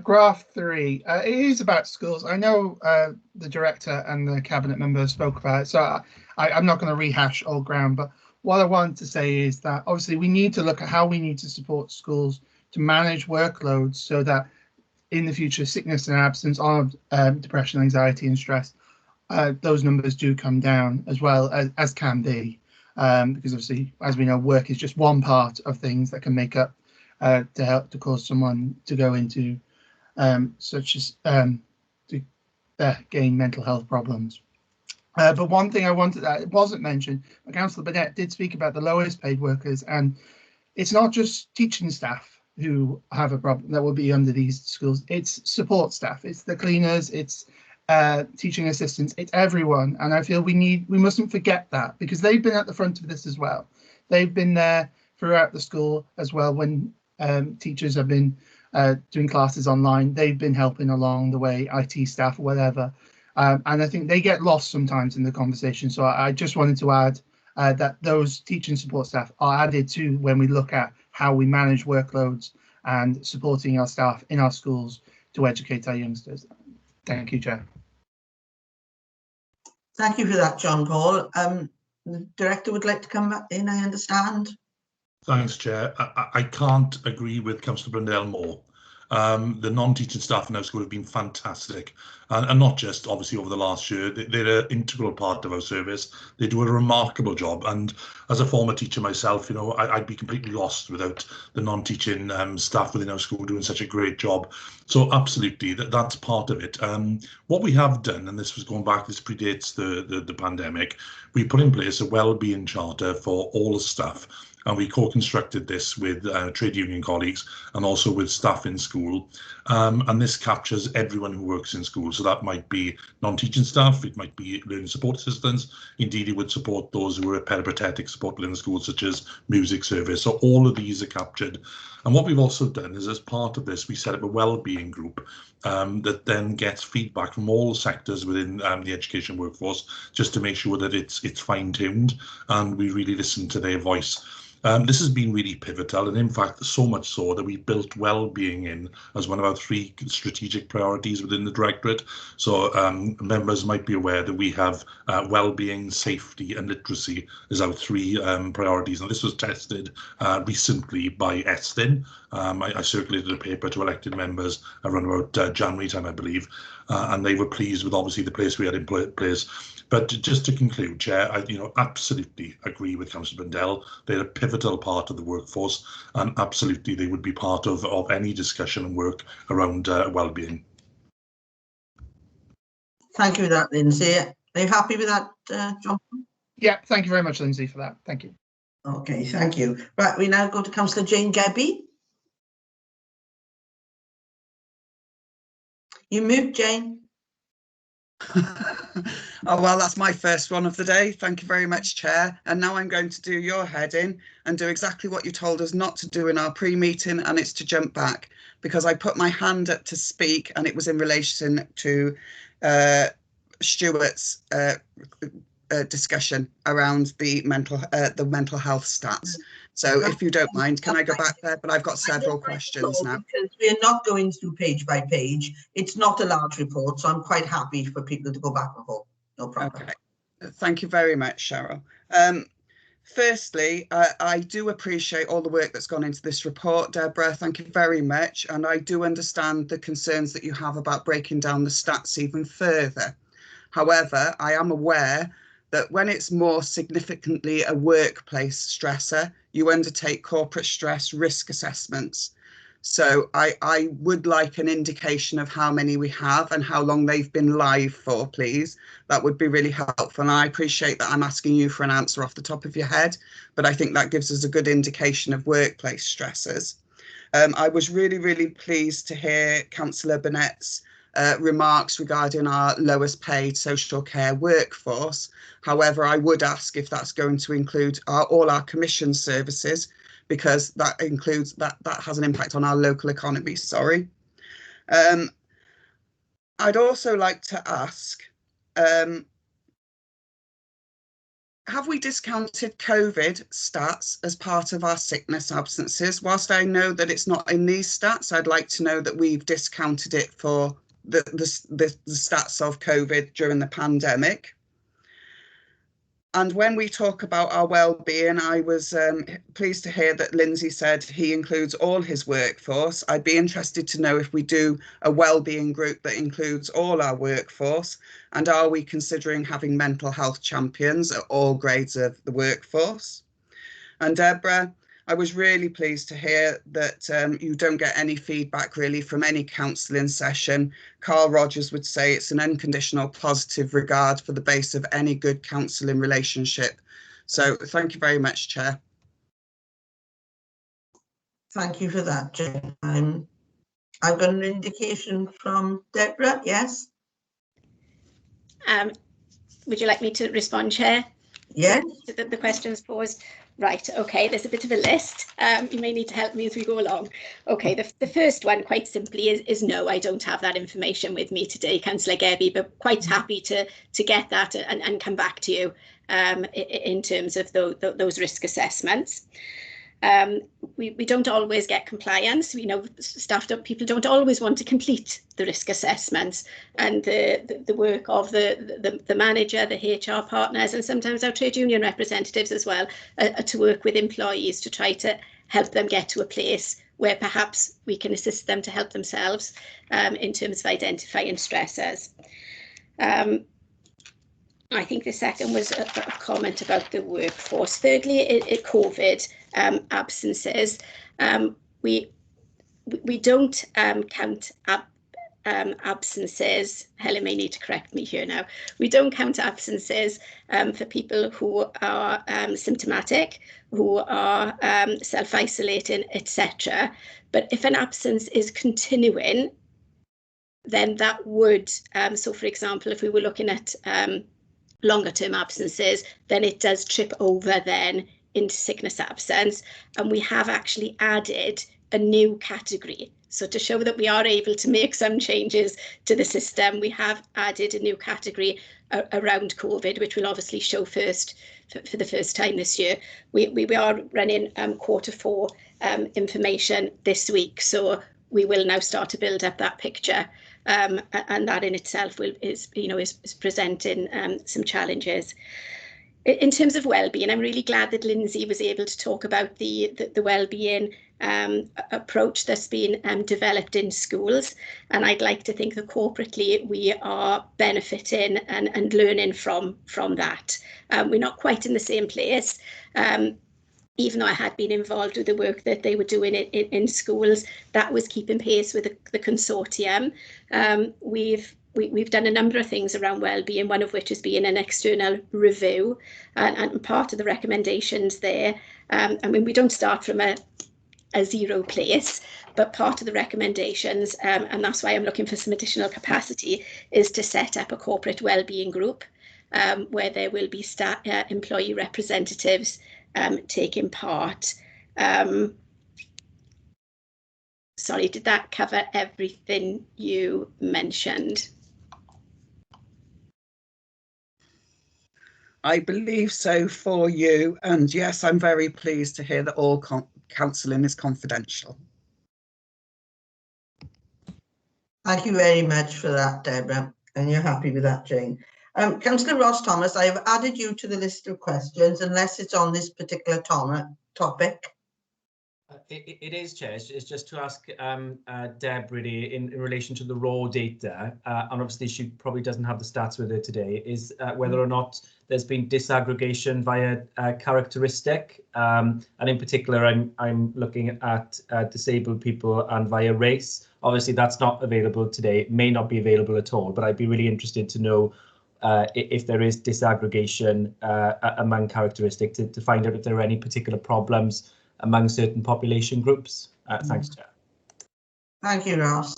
Graph 3. It is about schools. I know the director and the cabinet members spoke about it, so I'm not going to rehash old ground. But what I want to say is that obviously we need to look at how we need to support schools to manage workloads so that in the future sickness and absence of depression, anxiety, and stress, those numbers do come down as well as can be. Because obviously, as we know, work is just one part of things that can make up to help to cause someone to go into such as to gain mental health problems. But one thing I wanted that it wasn't mentioned, Councillor Burnett did speak about the lowest paid workers, and it's not just teaching staff who have a problem that will be under these schools. It's support staff, it's the cleaners, it's teaching assistants, it's everyone, and I feel we mustn't forget that, because they've been at the front of this as well. They've been there throughout the school as well when teachers have been doing classes online. They've been helping along the way, IT staff, whatever. And I think they get lost sometimes in the conversation. So I just wanted to add that those teaching support staff are added to when we look at how we manage workloads and supporting our staff in our schools to educate our youngsters. Thank you, Chair. Thank you for that, John Paul. The Director would like to come back in, I understand. Thanks, Chair. I can't agree with Councillor Blundell more. The non-teaching staff in our school have been fantastic, and not just obviously over the last year. They're an integral part of our service. They do a remarkable job, and as a former teacher myself, you know, I'd be completely lost without the non-teaching staff within our school doing such a great job. So absolutely, that's part of it. What we have done, and this was going back, this predates the pandemic, we put in place a wellbeing charter for all the staff. And we co-constructed this with trade union colleagues and also with staff in school. And this captures everyone who works in school. So that might be non-teaching staff, it might be learning support assistants. Indeed, it would support those who are peripatetic support within the school, such as music service. So all of these are captured. And what we've also done is, as part of this, we set up a wellbeing group that then gets feedback from all sectors within the education workforce, just to make sure that it's fine-tuned and we really listen to their voice. This has been really pivotal, and in fact, so much so that we built well-being in as one of our 3 strategic priorities within the Directorate. So members might be aware that we have well-being, safety and literacy as our 3 priorities. Now, this was tested recently by Estin. I circulated a paper to elected members around about January time, I believe, and they were pleased with obviously the place we had in place. But just to conclude, Chair, I absolutely agree with Councillor Blundell. They're a pivotal part of the workforce, and absolutely they would be part of any discussion and work around wellbeing. Thank you for that, Lindsay. Are you happy with that, John? Yeah, thank you very much, Lindsay, for that. Thank you. Okay, thank you. Right, we now go to Councillor Jane Gebby. You mute, Jane. Oh, well, that's my first one of the day. Thank you very much, Chair. And now I'm going to do your heading and do exactly what you told us not to do in our pre-meeting, and it's to jump back, because I put my hand up to speak and it was in relation to Stuart's discussion around the mental health stats. So if you don't mind, can I go back there? But I've got several questions now. Because we're not going through page by page. It's not a large report, so I'm quite happy for people to go back and forth. No problem. Okay. Thank you very much, Cheryl. Firstly, I do appreciate all the work that's gone into this report, Deborah. Thank you very much. And I do understand the concerns that you have about breaking down the stats even further. However, I am aware that when it's more significantly a workplace stressor, you undertake corporate stress risk assessments. So I would like an indication of how many we have and how long they've been live for, please. That would be really helpful. And I appreciate that I'm asking you for an answer off the top of your head, but I think that gives us a good indication of workplace stressors. I was really, really pleased to hear Councillor Burnett's remarks regarding our lowest paid social care workforce. However, I would ask if that's going to include all our commission services, because that includes that has an impact on our local economy. Sorry. I'd also like to ask, have we discounted COVID stats as part of our sickness absences? Whilst I know that it's not in these stats, I'd like to know that we've discounted it for the stats of COVID during the pandemic. And when we talk about our well-being, I was pleased to hear that Lindsay said he includes all his workforce. I'd be interested to know if we do a well-being group that includes all our workforce, and are we considering having mental health champions at all grades of the workforce? And Deborah, I was really pleased to hear that you don't get any feedback really from any counselling session. Carl Rogers would say it's an unconditional positive regard for the base of any good counselling relationship. So thank you very much, Chair. Thank you for that, Jane. I've got an indication from Deborah, yes? Would you like me to respond, Chair? Yes. To the questions posed? Right, okay, there's a bit of a list. You may need to help me as we go along. Okay, the first one, quite simply, is no, I don't have that information with me today, Councillor Gebby, but quite happy to get that and come back to you in terms of those risk assessments. We don't always get compliance. We know people don't always want to complete the risk assessments, and the work of the manager, the HR partners, and sometimes our trade union representatives as well, to work with employees to try to help them get to a place where perhaps we can assist them to help themselves in terms of identifying stressors. I think the second was a comment about the workforce. Thirdly, COVID absences. We don't count absences. Helen may need to correct me here now. We don't count absences for people who are symptomatic, who are self-isolating, etc. But if an absence is continuing, then that would, so for example, if we were looking at longer term absences, then it does trip over then into sickness absence, and we have actually added a new category. So to show that we are able to make some changes to the system, we have added a new category around COVID, which will obviously show first for the first time this year. We are running Q4 information this week, so we will now start to build up that picture. And that in itself is presenting some challenges. In terms of well-being, I'm really glad that Lindsay was able to talk about the well-being approach that's been developed in schools, and I'd like to think that corporately we are benefiting and learning from that. We're not quite in the same place. Even though I had been involved with the work that they were doing in schools, that was keeping pace with the consortium. We've done a number of things around wellbeing, one of which has been an external review, and part of the recommendations there. I mean, we don't start from a zero place, but part of the recommendations, and that's why I'm looking for some additional capacity, is to set up a corporate wellbeing group where there will be employee representatives taking part. Sorry, did that cover everything you mentioned? I believe so for you, and yes, I'm very pleased to hear that all counselling is confidential. Thank you very much for that, Deborah, and you're happy with that, Jane. Councillor Ross Thomas, I have added you to the list of questions, unless it's on this particular topic. It is, Chair. It's just to ask Deb really in relation to the raw data, and obviously she probably doesn't have the stats with her today, is whether or not there's been disaggregation via characteristic, and in particular I'm looking at disabled people and via race. Obviously that's not available today, it may not be available at all, but I'd be really interested to know if there is disaggregation among characteristics to find out if there are any particular problems among certain population groups. Thanks, Chair. Thank you, Ross.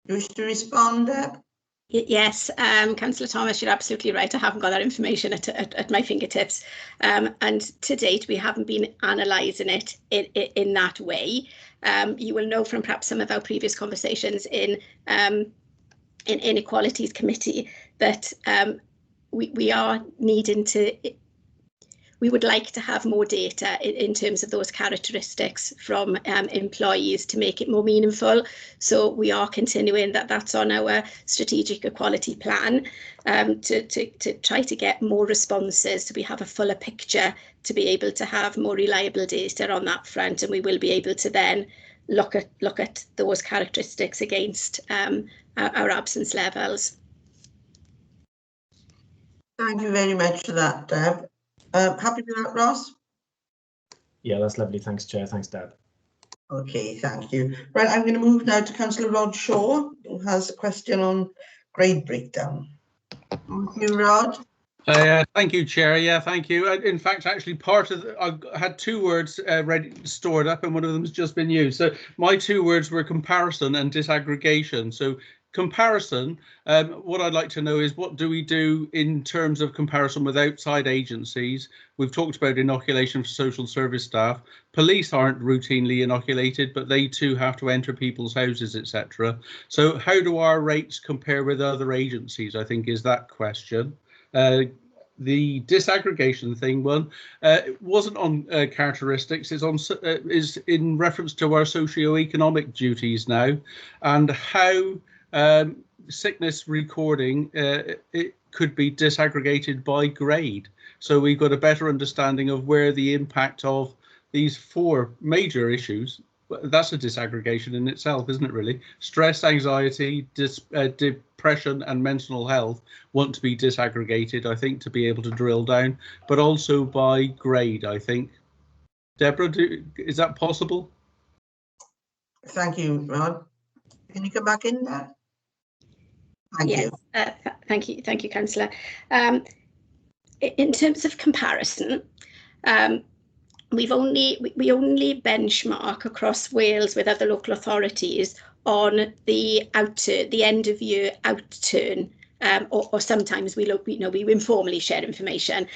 You wish to respond, Deb? Yes, Councillor Thomas, you're absolutely right. I haven't got that information at my fingertips. And to date, we haven't been analysing it in that way. You will know from perhaps some of our previous conversations in Inequalities Committee that we are needing to, we would like to have more data in terms of those characteristics from employees to make it more meaningful. So we are continuing that's on our strategic equality plan to try to get more responses so we have a fuller picture to be able to have more reliable data on that front, and we will be able to then look at those characteristics against our absence levels. Thank you very much for that, Deb. Happy with that, Ross? Yeah, that's lovely. Thanks, Chair. Thanks, Deb. Okay, thank you. Right, I'm going to move now to Councillor Rod Shaw, who has a question on grade breakdown. Thank you, Rod. Thank you, Chair. Yeah, thank you. In fact, actually, I had two words stored up, and one of them has just been used. So my two words were comparison and disaggregation. So comparison, what I'd like to know is what do we do in terms of comparison with outside agencies? We've talked about inoculation for social service staff. Police aren't routinely inoculated, but they too have to enter people's houses, etc. So how do our rates compare with other agencies, I think is that question. The disaggregation thing one wasn't on characteristics, it's on is in reference to our socio-economic duties now, and how sickness recording it could be disaggregated by grade, so we've got a better understanding of where the impact of these 4 major issues. That's a disaggregation in itself, isn't it, really? Stress, anxiety, depression and mental health want to be disaggregated, I think, to be able to drill down, but also by grade, I think. Deborah, is that possible? Thank you, Rod. Can you come back in there? Thank you. Thank you, Councillor. In terms of comparison, we only benchmark across Wales with other local authorities on the end of year outturn, or sometimes we informally share information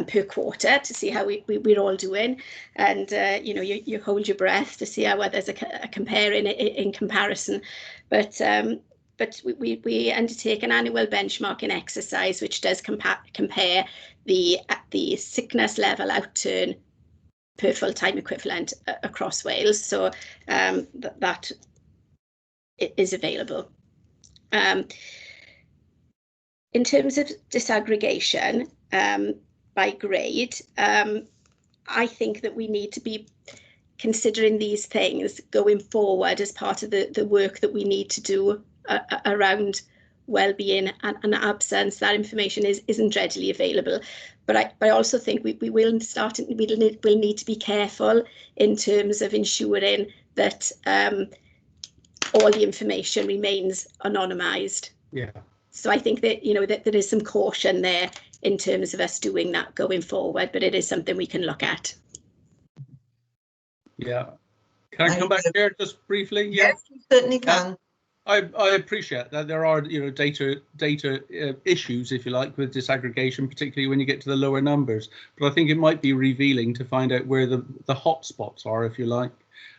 per quarter to see how we're all doing, and you hold your breath to see how others are comparing in comparison, but we undertake an annual benchmarking exercise which does compare the sickness level outturn per full-time equivalent across Wales, so that is available. In terms of disaggregation by grade, I think that we need to be considering these things going forward as part of the work that we need to do around well-being and absence. That information isn't readily available, but I also think we will need to be careful in terms of ensuring that all the information remains anonymised. Yeah. So I think that that there is some caution there in terms of us doing that going forward, but it is something we can look at. Yeah. Can I come back here just briefly? Yes, you certainly can. I appreciate that there are data issues, if you like, with disaggregation, particularly when you get to the lower numbers. But I think it might be revealing to find out where the hot spots are, if you like.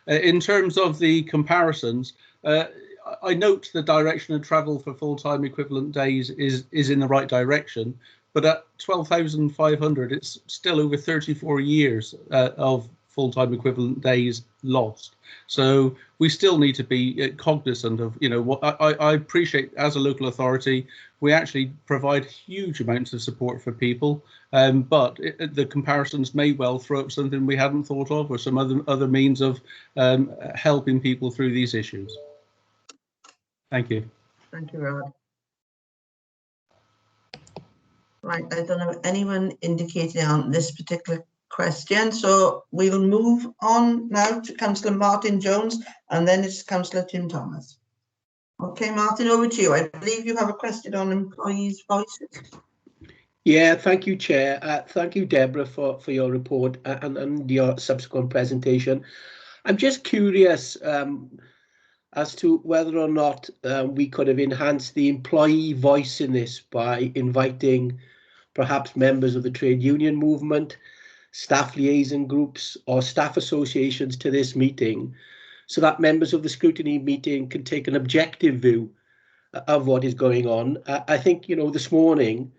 In terms of the comparisons, I note the direction of travel for full-time equivalent days is in the right direction, but at 12,500, it's still over 34 years of full-time equivalent days lost. So we still need to be cognizant of, what I appreciate as a local authority, we actually provide huge amounts of support for people, but the comparisons may well throw up something we hadn't thought of, or some other means of helping people through these issues. Thank you. Thank you, Rod. Right, I don't have anyone indicating on this particular question, so we'll move on now to Councillor Martin Jones, and then it's Councillor Tim Thomas. Okay, Martin, over to you. I believe you have a question on employees' voices. Yeah, thank you, Chair. Thank you, Deborah, for your report and your subsequent presentation. I'm just curious as to whether or not we could have enhanced the employee voice in this by inviting perhaps members of the trade union movement, staff liaison groups or staff associations to this meeting, so that members of the scrutiny meeting can take an objective view of what is going on. I think, this morning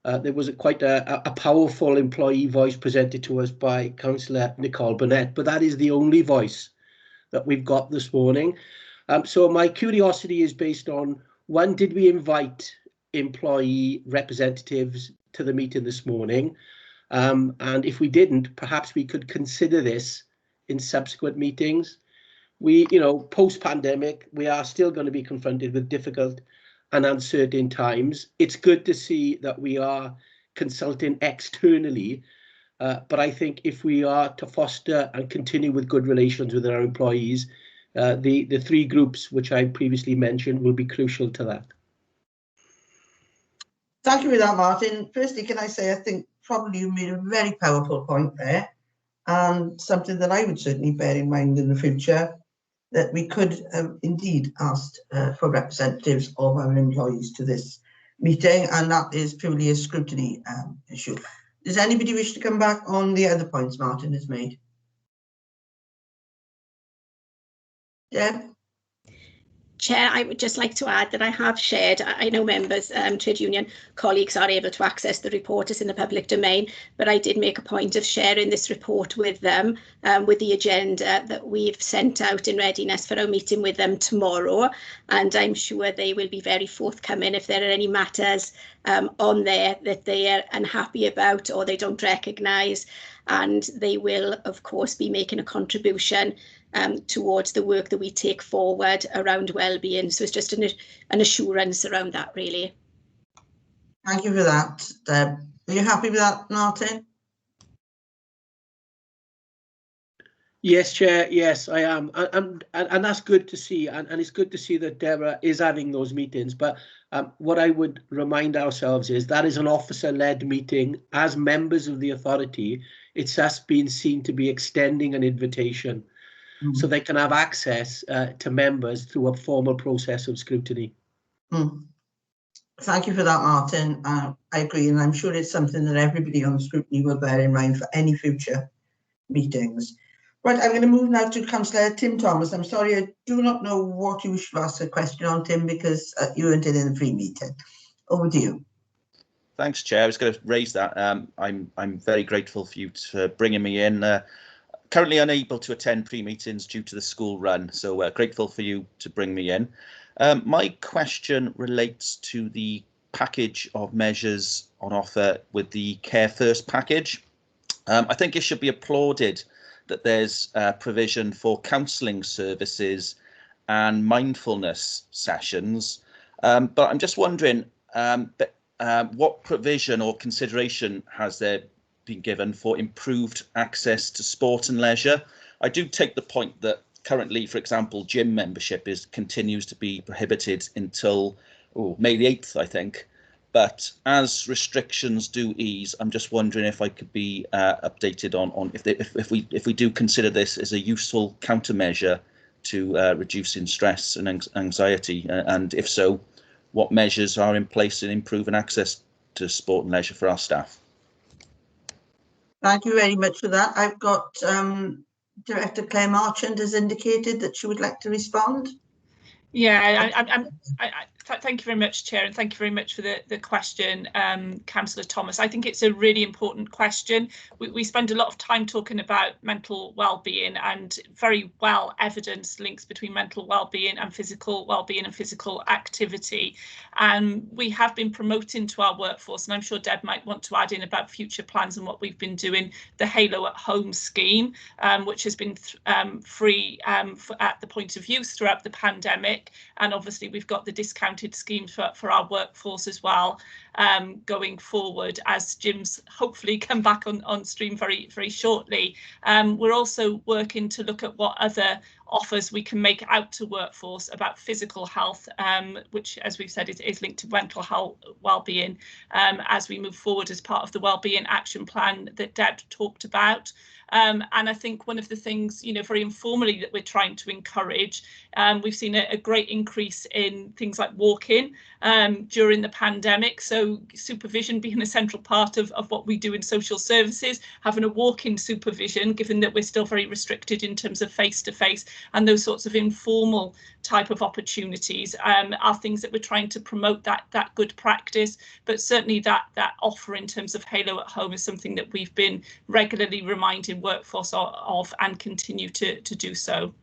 there was quite a powerful employee voice presented to us by Councillor Nicole Burnett, but that is the only voice that we've got this morning. So my curiosity is based on, when did we invite employee representatives to the meeting this morning? And if we didn't, perhaps we could consider this in subsequent meetings. We, post-pandemic, we are still going to be confronted with difficult and uncertain times. It's good to see that we are consulting externally, but I think if we are to foster and continue with good relations with our employees, the 3 groups which I previously mentioned will be crucial to that. Thank you for that, Martin. Firstly, can I say I think probably you made a very powerful point there, and something that I would certainly bear in mind in the future. that we could have indeed asked for representatives of our employees to this meeting, and that is purely a scrutiny issue. Does anybody wish to come back on the other points Martin has made? Deb? Chair, I would just like to add that I have shared, I know members, trade union colleagues are able to access the report as in the public domain, but I did make a point of sharing this report with them, with the agenda that we've sent out in readiness for our meeting with them tomorrow. And I'm sure they will be very forthcoming if there are any matters on there that they are unhappy about or they don't recognise. And they will, of course, be making a contribution towards the work that we take forward around wellbeing. So it's just an assurance around that, really. Thank you for that, Deb. Are you happy with that, Martin? Yes, Chair. Yes, I am, and that's good to see. And it's good to see that Deborah is having those meetings. But what I would remind ourselves is that is an officer-led meeting. As members of the authority, it's us being seen to be extending an invitation. So they can have access to members through a formal process of scrutiny. Thank you for that, Martin. I agree, and I'm sure it's something that everybody on scrutiny will bear in mind for any future meetings. Right, I'm going to move now to Councillor Tim Thomas. I'm sorry, I do not know what you wish to ask a question on, Tim, because you weren't in the pre-meeting. Over to you. Thanks, Chair. I was going to raise that. I'm very grateful for you to bringing me in. Currently unable to attend pre-meetings due to the school run, so grateful for you to bring me in. My question relates to the package of measures on offer with the Care First package. I think it should be applauded that there's provision for counselling services and mindfulness sessions, but I'm just wondering what provision or consideration has there been given for improved access to sport and leisure? I do take the point that currently, for example, gym membership continues to be prohibited until May the 8th, I think. But as restrictions do ease, I'm just wondering if I could be updated on if we do consider this as a useful countermeasure to reducing stress and anxiety, and if so, what measures are in place in improving access to sport and leisure for our staff? Thank you very much for that. I've got Director Claire Marchand has indicated that she would like to respond. Yeah, thank you very much, Chair, and thank you very much for the question, Councillor Thomas. I think it's a really important question. We spend a lot of time talking about mental well-being and very well evidenced links between mental well-being and physical well-being and physical activity. And we have been promoting to our workforce, and I'm sure Deb might want to add in about future plans and what we've been doing, the Halo at Home scheme, which has been free at the point of use throughout the pandemic. And obviously we've got the discounted scheme for our workforce as well, going forward as gyms hopefully come back on stream very shortly. We're also working to look at what other offers we can make out to workforce about physical health, which, as we've said, is linked to mental health well-being, as we move forward as part of the wellbeing action plan that Deb talked about. And I think one of the things, very informally that we're trying to encourage, we've seen a great increase in things like walking during the pandemic. So supervision being a central part of what we do in social services, having a walk-in supervision, given that we're still very restricted in terms of face-to-face, and those sorts of informal type of opportunities are things that we're trying to promote that good practice. But certainly that offer in terms of Halo at Home is something that we've been regularly reminding workforce of and continue to do so.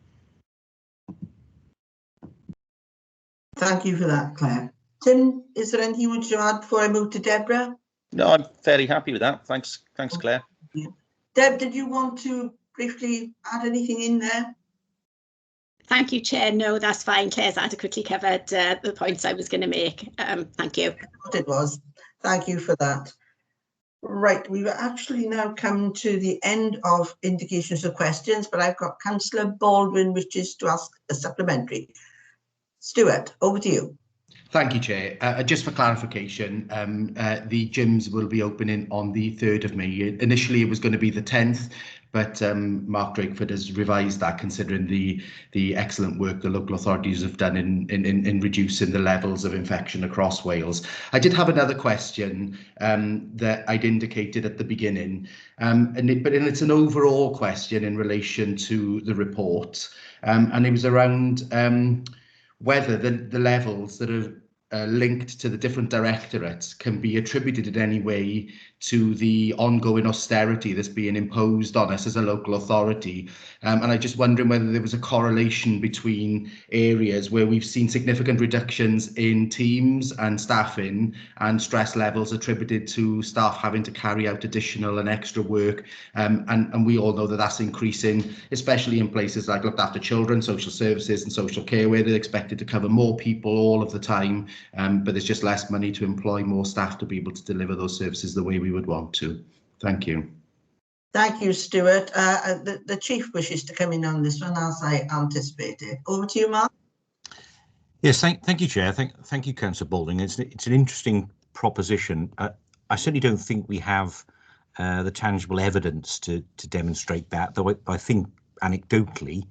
Thank you for that, Claire. Tim, is there anything you want to add before I move to Deborah? No, I'm fairly happy with that. Thanks, Claire. Deb, did you want to briefly add anything in there? Thank you, Chair. No, that's fine. Claire's adequately covered the points I was going to make. Thank you. It was. Thank you for that. Right, we've actually now come to the end of indications of questions, but I've got Councillor Baldwin wishes to ask a supplementary. Stuart, over to you. Thank you, Chair. Just for clarification, the gyms will be opening on the 3rd of May. Initially, it was going to be the 10th, but Mark Drakeford has revised that, considering the excellent work the local authorities have done in reducing the levels of infection across Wales. I did have another question that I'd indicated at the beginning, but it's an overall question in relation to the report, and it was around whether the levels that are linked to the different directorates can be attributed in any way to the ongoing austerity that's being imposed on us as a local authority. And I'm just wondering whether there was a correlation between areas where we've seen significant reductions in teams and staffing and stress levels attributed to staff having to carry out additional and extra work. And we all know that that's increasing, especially in places like looked after children, social services and social care, where they're expected to cover more people all of the time. But there's just less money to employ more staff to be able to deliver those services the way we would want to. Thank you. Thank you, Stuart. The Chief wishes to come in on this one, as I anticipated. Over to you, Mark. Yes, thank you, Chair. Thank you, Councillor Baldwin. It's an interesting proposition. I certainly don't think we have the tangible evidence to demonstrate that, though I think anecdotally,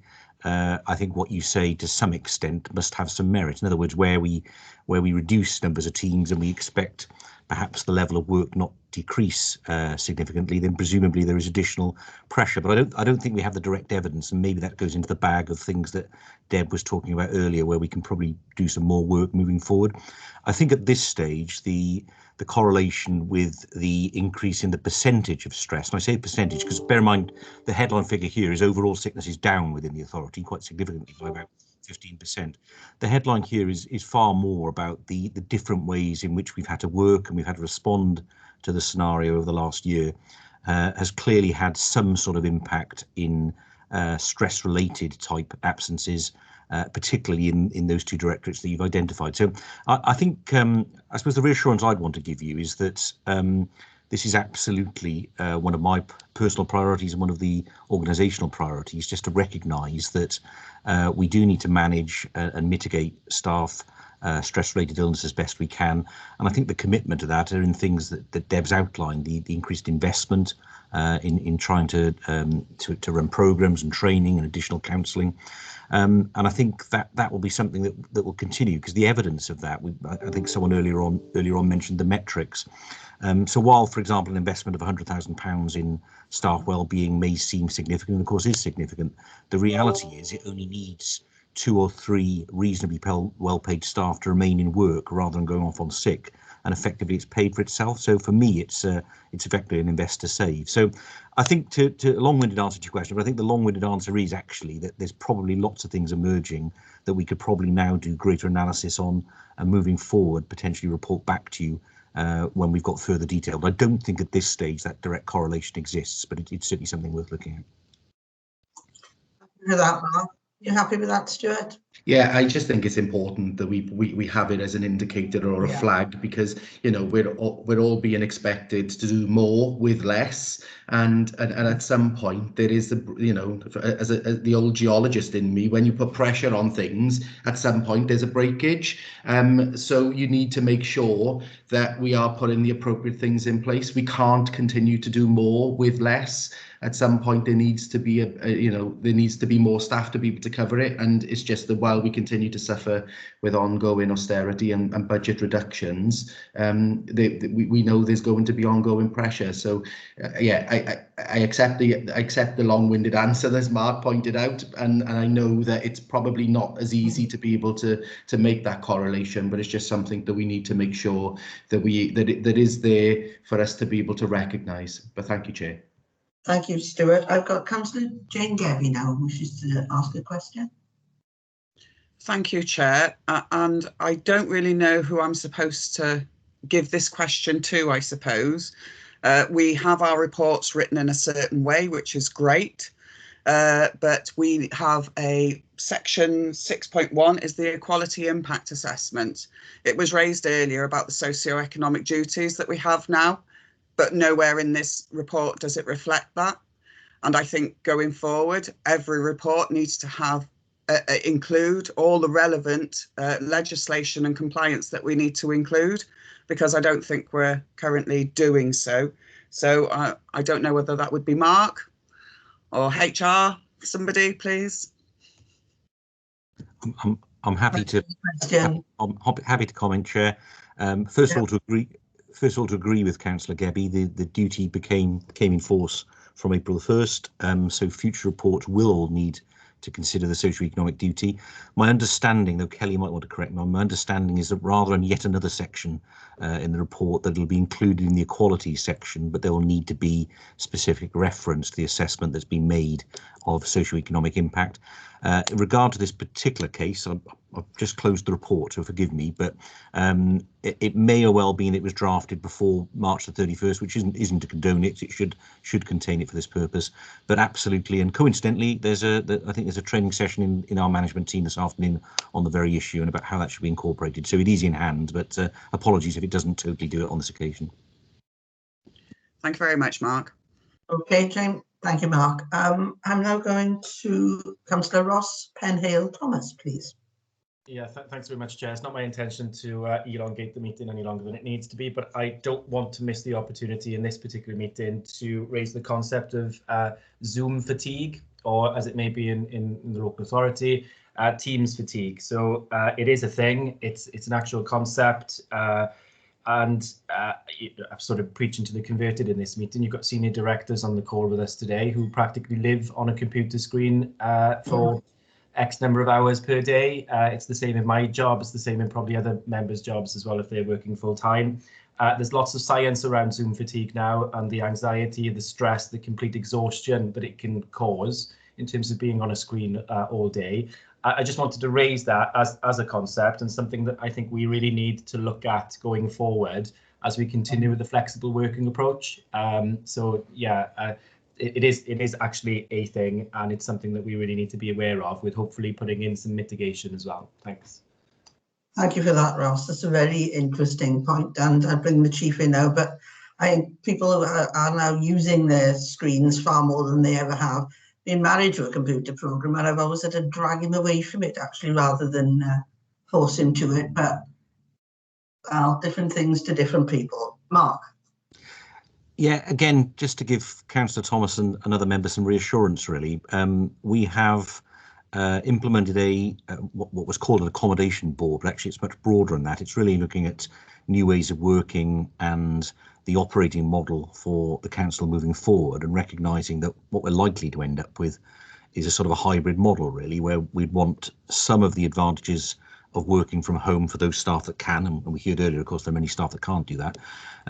I think what you say to some extent must have some merit. In other words, where we reduce numbers of teams and we expect perhaps the level of work not decrease significantly, then presumably there is additional pressure. But I don't think we have the direct evidence, and maybe that goes into the bag of things that Deb was talking about earlier, where we can probably do some more work moving forward. I think at this stage, the correlation with the increase in the percentage of stress, and I say percentage because bear in mind the headline figure here is overall sickness is down within the authority quite significantly by about 15%. The headline here is far more about the different ways in which we've had to work and we've had to respond to the scenario over the last year, has clearly had some sort of impact in stress-related type absences, particularly in those two directorates that you've identified. So I think, I suppose the reassurance I'd want to give you is that this is absolutely one of my personal priorities and one of the organisational priorities, just to recognise that we do need to manage and mitigate staff stress-related illness as best we can. And I think the commitment to that are in things that Deb's outlined, the increased investment in trying to run programmes and training and additional counselling. And I think that will be something that will continue, because the evidence of that, I think someone earlier on mentioned the metrics. So while, for example, an investment of £100,000 in staff wellbeing may seem significant, and of course is significant, the reality is it only needs 2 or 3 reasonably well-paid staff to remain in work rather than going off on sick, and effectively it's paid for itself. So for me, it's effectively an invest to save. So I think to a long-winded answer to your question, but I think the long-winded answer is actually that there's probably lots of things emerging that we could probably now do greater analysis on, and moving forward potentially report back to you when we've got further detail. But I don't think at this stage that direct correlation exists, but it's certainly something worth looking at. Happy with that, Mark? You happy with that, Stuart? Yeah, I just think it's important that we have it as an indicator or a flag, because we're all being expected to do more with less, and at some point there is as the old geologist in me, when you put pressure on things, at some point there's a breakage. So you need to make sure that we are putting the appropriate things in place. We can't continue to do more with less. At some point there needs to be there needs to be more staff to be able to cover it, and it's just that while we continue to suffer with ongoing austerity and budget reductions, we know there's going to be ongoing pressure. So I accept the long-winded answer, as Mark pointed out, and I know that it's probably not as easy to be able to make that correlation, but it's just something that we need to make sure that that is there for us to be able to recognise. But thank you, Chair. Thank you, Stuart. I've got Councillor Jane Gebby now who wishes to ask a question. Thank you, Chair. And I don't really know who I'm supposed to give this question to, I suppose. We have our reports written in a certain way, which is great. But we have a section 6.1 is the equality impact assessment. It was raised earlier about the socio-economic duties that we have now, but nowhere in this report does it reflect that. And I think going forward, every report needs to have include all the relevant legislation and compliance that we need to include, because I don't think we're currently doing so. So I don't know whether that would be Mark or HR, somebody, please. I'm happy to. I'm happy to comment, Chair. First of all, to agree with Councillor Gebby, the duty came in force from April the 1st. So future reports will all need to consider the socio-economic duty. My understanding, though Kelly might want to correct me, my understanding is that rather than yet another section in the report, that it'll be included in the equality section, but there will need to be specific reference to the assessment that's been made of socio-economic impact. In regard to this particular case, I've just closed the report, so forgive me, but it may well be it was drafted before March the 31st, which isn't to condone it. It should contain it for this purpose. But absolutely, and coincidentally, I think there's a training session in our management team this afternoon on the very issue and about how that should be incorporated. So it is in hand, but apologies if it doesn't totally do it on this occasion. Thank you very much, Mark. Okay, Jane. Thank you, Mark. I'm now going to Councillor Ross Penhale Thomas, please. Yeah, thanks very much, Chair. It's not my intention to elongate the meeting any longer than it needs to be, but I don't want to miss the opportunity in this particular meeting to raise the concept of Zoom fatigue, or as it may be in the local authority, Teams fatigue. So it is a thing. It's an actual concept. And I'm sort of preaching to the converted in this meeting. You've got senior directors on the call with us today who practically live on a computer screen for X number of hours per day. It's the same in my job. It's the same in probably other members' jobs as well if they're working full time. There's lots of science around Zoom fatigue now, and the anxiety, the stress, the complete exhaustion that it can cause in terms of being on a screen all day. I just wanted to raise that as a concept and something that I think we really need to look at going forward as we continue with the flexible working approach. So yeah, it is actually a thing, and it's something that we really need to be aware of, with hopefully putting in some mitigation as well. Thanks. Thank you for that, Ross. That's a very interesting point, and I'll bring the chief in now. But I think people are now using their screens far more than they ever have. Been married to a computer program, and I've always had to drag him away from it, actually, rather than force him to it. But different things to different people. Mark. Yeah, again, just to give Councillor Thomas and other members some reassurance, really, we have implemented what was called an accommodation board, but actually it's much broader than that. It's really looking at new ways of working and the operating model for the council moving forward, and recognising that what we're likely to end up with is a sort of a hybrid model, really, where we'd want some of the advantages of working from home for those staff that can, and we heard earlier, of course, there are many staff that can't do that.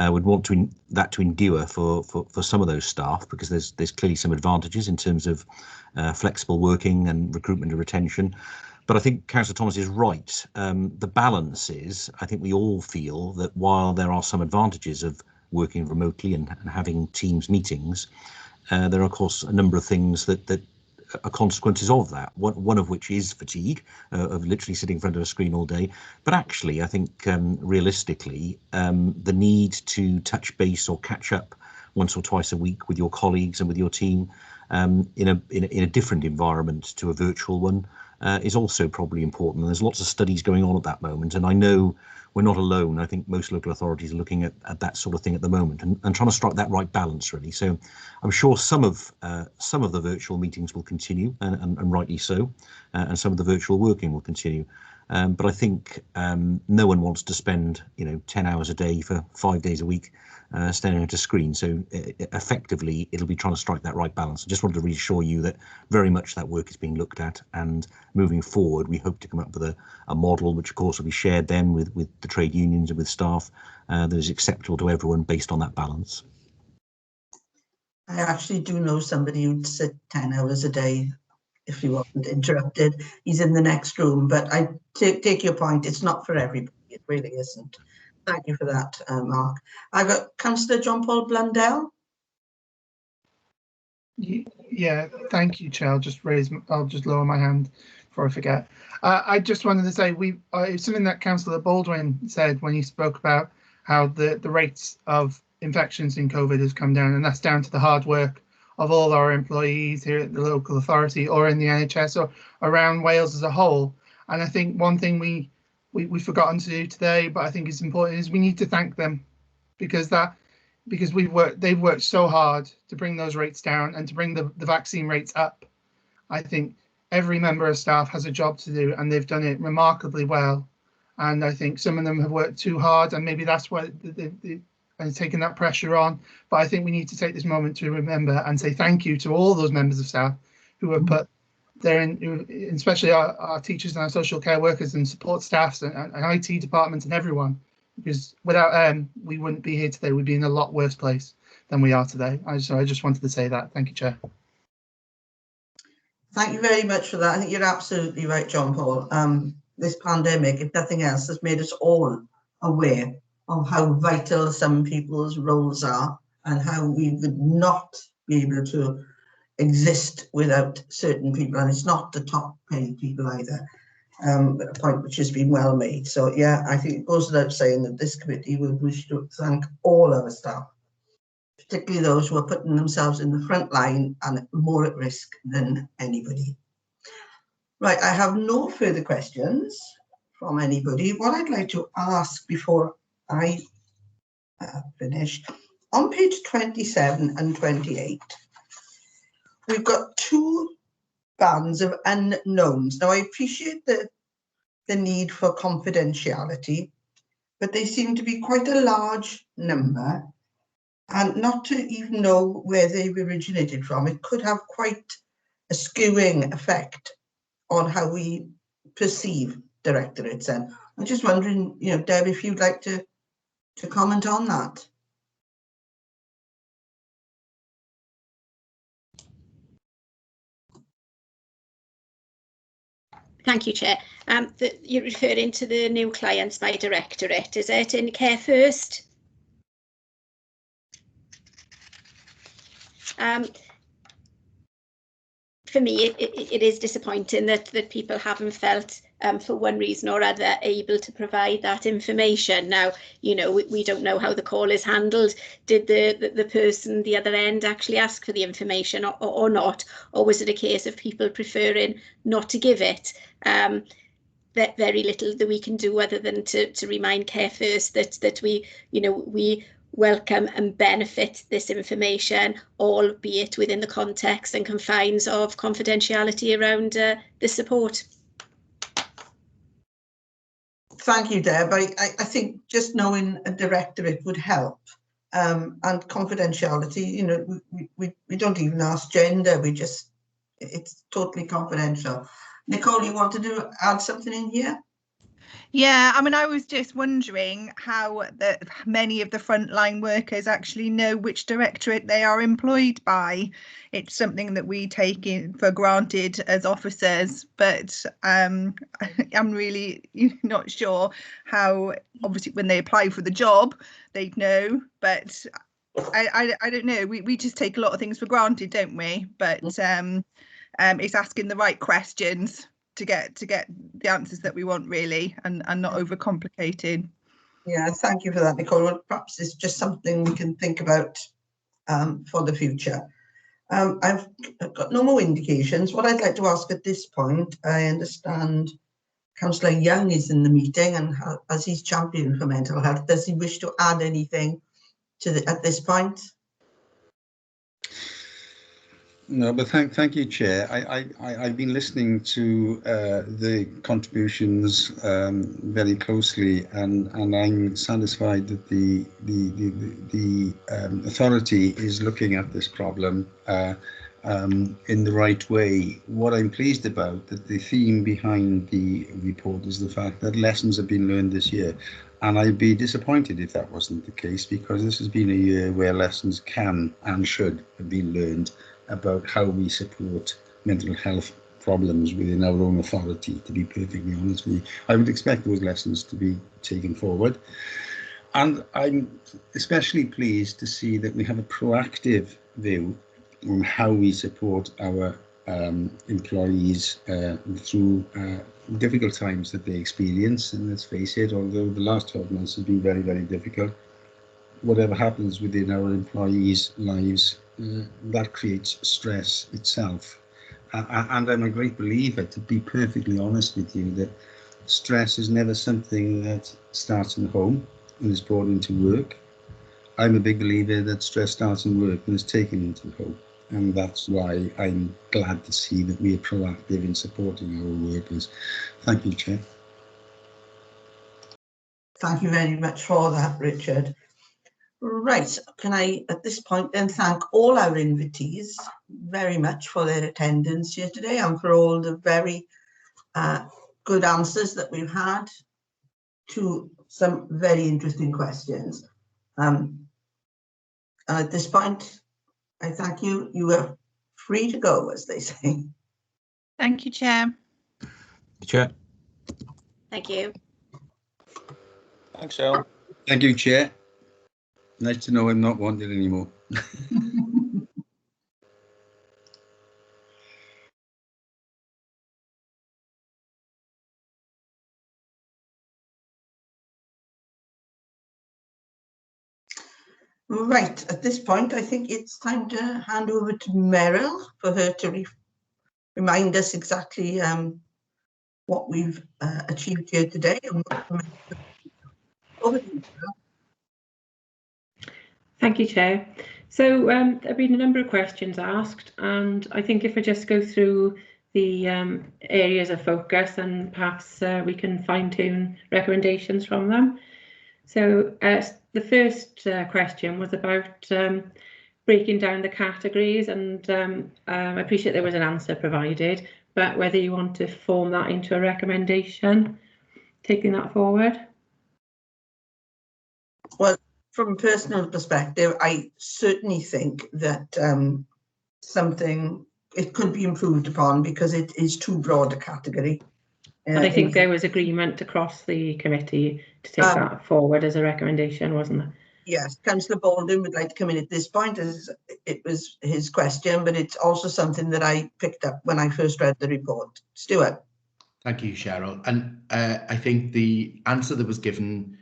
We'd want that to endure for some of those staff, because there's clearly some advantages in terms of flexible working and recruitment and retention. But I think Councillor Thomas is right. The balance is, I think we all feel that while there are some advantages of working remotely and having Teams meetings, there are, of course, a number of things that are consequences of that. One of which is fatigue, of literally sitting in front of a screen all day. But actually, I think realistically, the need to touch base or catch up once or twice a week with your colleagues and with your team in a different environment to a virtual one is also probably important. And there's lots of studies going on at that moment, and I know we're not alone. I think most local authorities are looking at that sort of thing at the moment and trying to strike that right balance, really. So I'm sure some of the virtual meetings will continue, and rightly so, and some of the virtual working will continue. But I think no one wants to spend 10 hours a day for 5 days a week staring at a screen. So effectively, it'll be trying to strike that right balance. I just wanted to reassure you that very much that work is being looked at, and moving forward, we hope to come up with a model which, of course, will be shared then with the trade unions and with staff that is acceptable to everyone based on that balance. I actually do know somebody who'd sit 10 hours a day if he wasn't interrupted. He's in the next room, but I take your point. It's not for everybody. It really isn't. Thank you for that, Mark. I've got Councillor John Paul Blundell. Yeah, thank you, Chair. I'll just lower my hand before I forget. I just wanted to say it's something that Councillor Baldwin said when he spoke about how the rates of infections in COVID has come down, and that's down to the hard work of all our employees here at the local authority or in the NHS or around Wales as a whole. And I think one thing we've forgotten to do today, but I think it's important, is we need to thank them, because that because they've worked so hard to bring those rates down and to bring the vaccine rates up. I think every member of staff has a job to do, and they've done it remarkably well. And I think some of them have worked too hard, and maybe that's why they've taken that pressure on. But I think we need to take this moment to remember and say thank you to all those members of staff who have put their in, especially our teachers and our social care workers and support staffs and IT departments and everyone. Because without them, we wouldn't be here today. We'd be in a lot worse place than we are today. So I just wanted to say that. Thank you, Chair. Thank you very much for that. I think you're absolutely right, John Paul. This pandemic, if nothing else, has made us all aware of how vital some people's roles are and how we would not be able to exist without certain people. And it's not the top paid people either. A point which has been well made. So yeah, I think it goes without saying that this committee would wish to thank all our staff, particularly those who are putting themselves in the front line and more at risk than anybody. Right, I have no further questions from anybody. What I'd like to ask before I finish, on page 27 and 28, we've got two bands of unknowns. Now, I appreciate the need for confidentiality, but they seem to be quite a large number, and not to even know where they've originated from, it could have quite a skewing effect on how we perceive directorates. And I'm just wondering, you know, Deb, if you'd like to comment on that. Thank you, Chair. You're referring to the new clients by directorate. Is it in Care First? For me, it is disappointing that people haven't felt, for one reason or other, able to provide that information. Now, you know, we don't know how the call is handled. Did the person the other end actually ask for the information or not? Or was it a case of people preferring not to give it? That very little that we can do other than to remind Care First that we, you know, we welcome and benefit this information, albeit within the context and confines of confidentiality around the support. Thank you, Deb. I think just knowing a directorate would help. And confidentiality, you know, we don't even ask gender, it's totally confidential. Nicole, you want to add something in here? Yeah, I mean, I was just wondering how many of the frontline workers actually know which directorate they are employed by. It's something that we take in for granted as officers, but I'm really not sure how, obviously, when they apply for the job, they'd know, but I don't know. We just take a lot of things for granted, don't we? But it's asking the right questions to get the answers that we want, really, and not overcomplicating. Yeah, thank you for that, Nicole. Well, perhaps it's just something we can think about for the future. I've got no more indications. What I'd like to ask at this point, I understand Councillor Young is in the meeting, and as he's champion for mental health, does he wish to add anything to at this point? No, but thank you, Chair. I've been listening to the contributions very closely, and I'm satisfied that the authority is looking at this problem in the right way. What I'm pleased about, that the theme behind the report is the fact that lessons have been learned this year. And I'd be disappointed if that wasn't the case, because this has been a year where lessons can and should have been learned about how we support mental health problems within our own authority, to be perfectly honest with you. I would expect those lessons to be taken forward. And I'm especially pleased to see that we have a proactive view on how we support our employees through difficult times that they experience. And let's face it, although the last 12 months have been very, very difficult, whatever happens within our employees' lives, that creates stress itself. And I'm a great believer, to be perfectly honest with you, that stress is never something that starts in home and is brought into work. I'm a big believer that stress starts in work and is taken into home. And that's why I'm glad to see that we are proactive in supporting our workers. Thank you, Chair. Thank you very much for that, Richard. Right, can I at this point then thank all our invitees very much for their attendance here today and for all the very good answers that we've had to some very interesting questions. And at this point, I thank you. You are free to go, as they say. Thank you, Chair. Chair. Thank you. Thanks, Cheryl. Thank you, Chair. Nice to know I'm not wanted anymore. Right, at this point, I think it's time to hand over to Meryl for her to remind us exactly what we've achieved here today. Over to you, Meryl. Thank you, Chair. So there have been a number of questions asked, and I think if I just go through the areas of focus and perhaps we can fine-tune recommendations from them. So the first question was about breaking down the categories, and I appreciate there was an answer provided, but whether you want to form that into a recommendation, taking that forward. Well, from a personal perspective, I certainly think that it could be improved upon because it is too broad a category. And I think there was agreement across the committee to take that forward as a recommendation, wasn't there? Yes, Councillor Baldwin would like to come in at this point, as it was his question, but it's also something that I picked up when I first read the report. Stuart. Thank you, Cheryl. And I think the answer that was given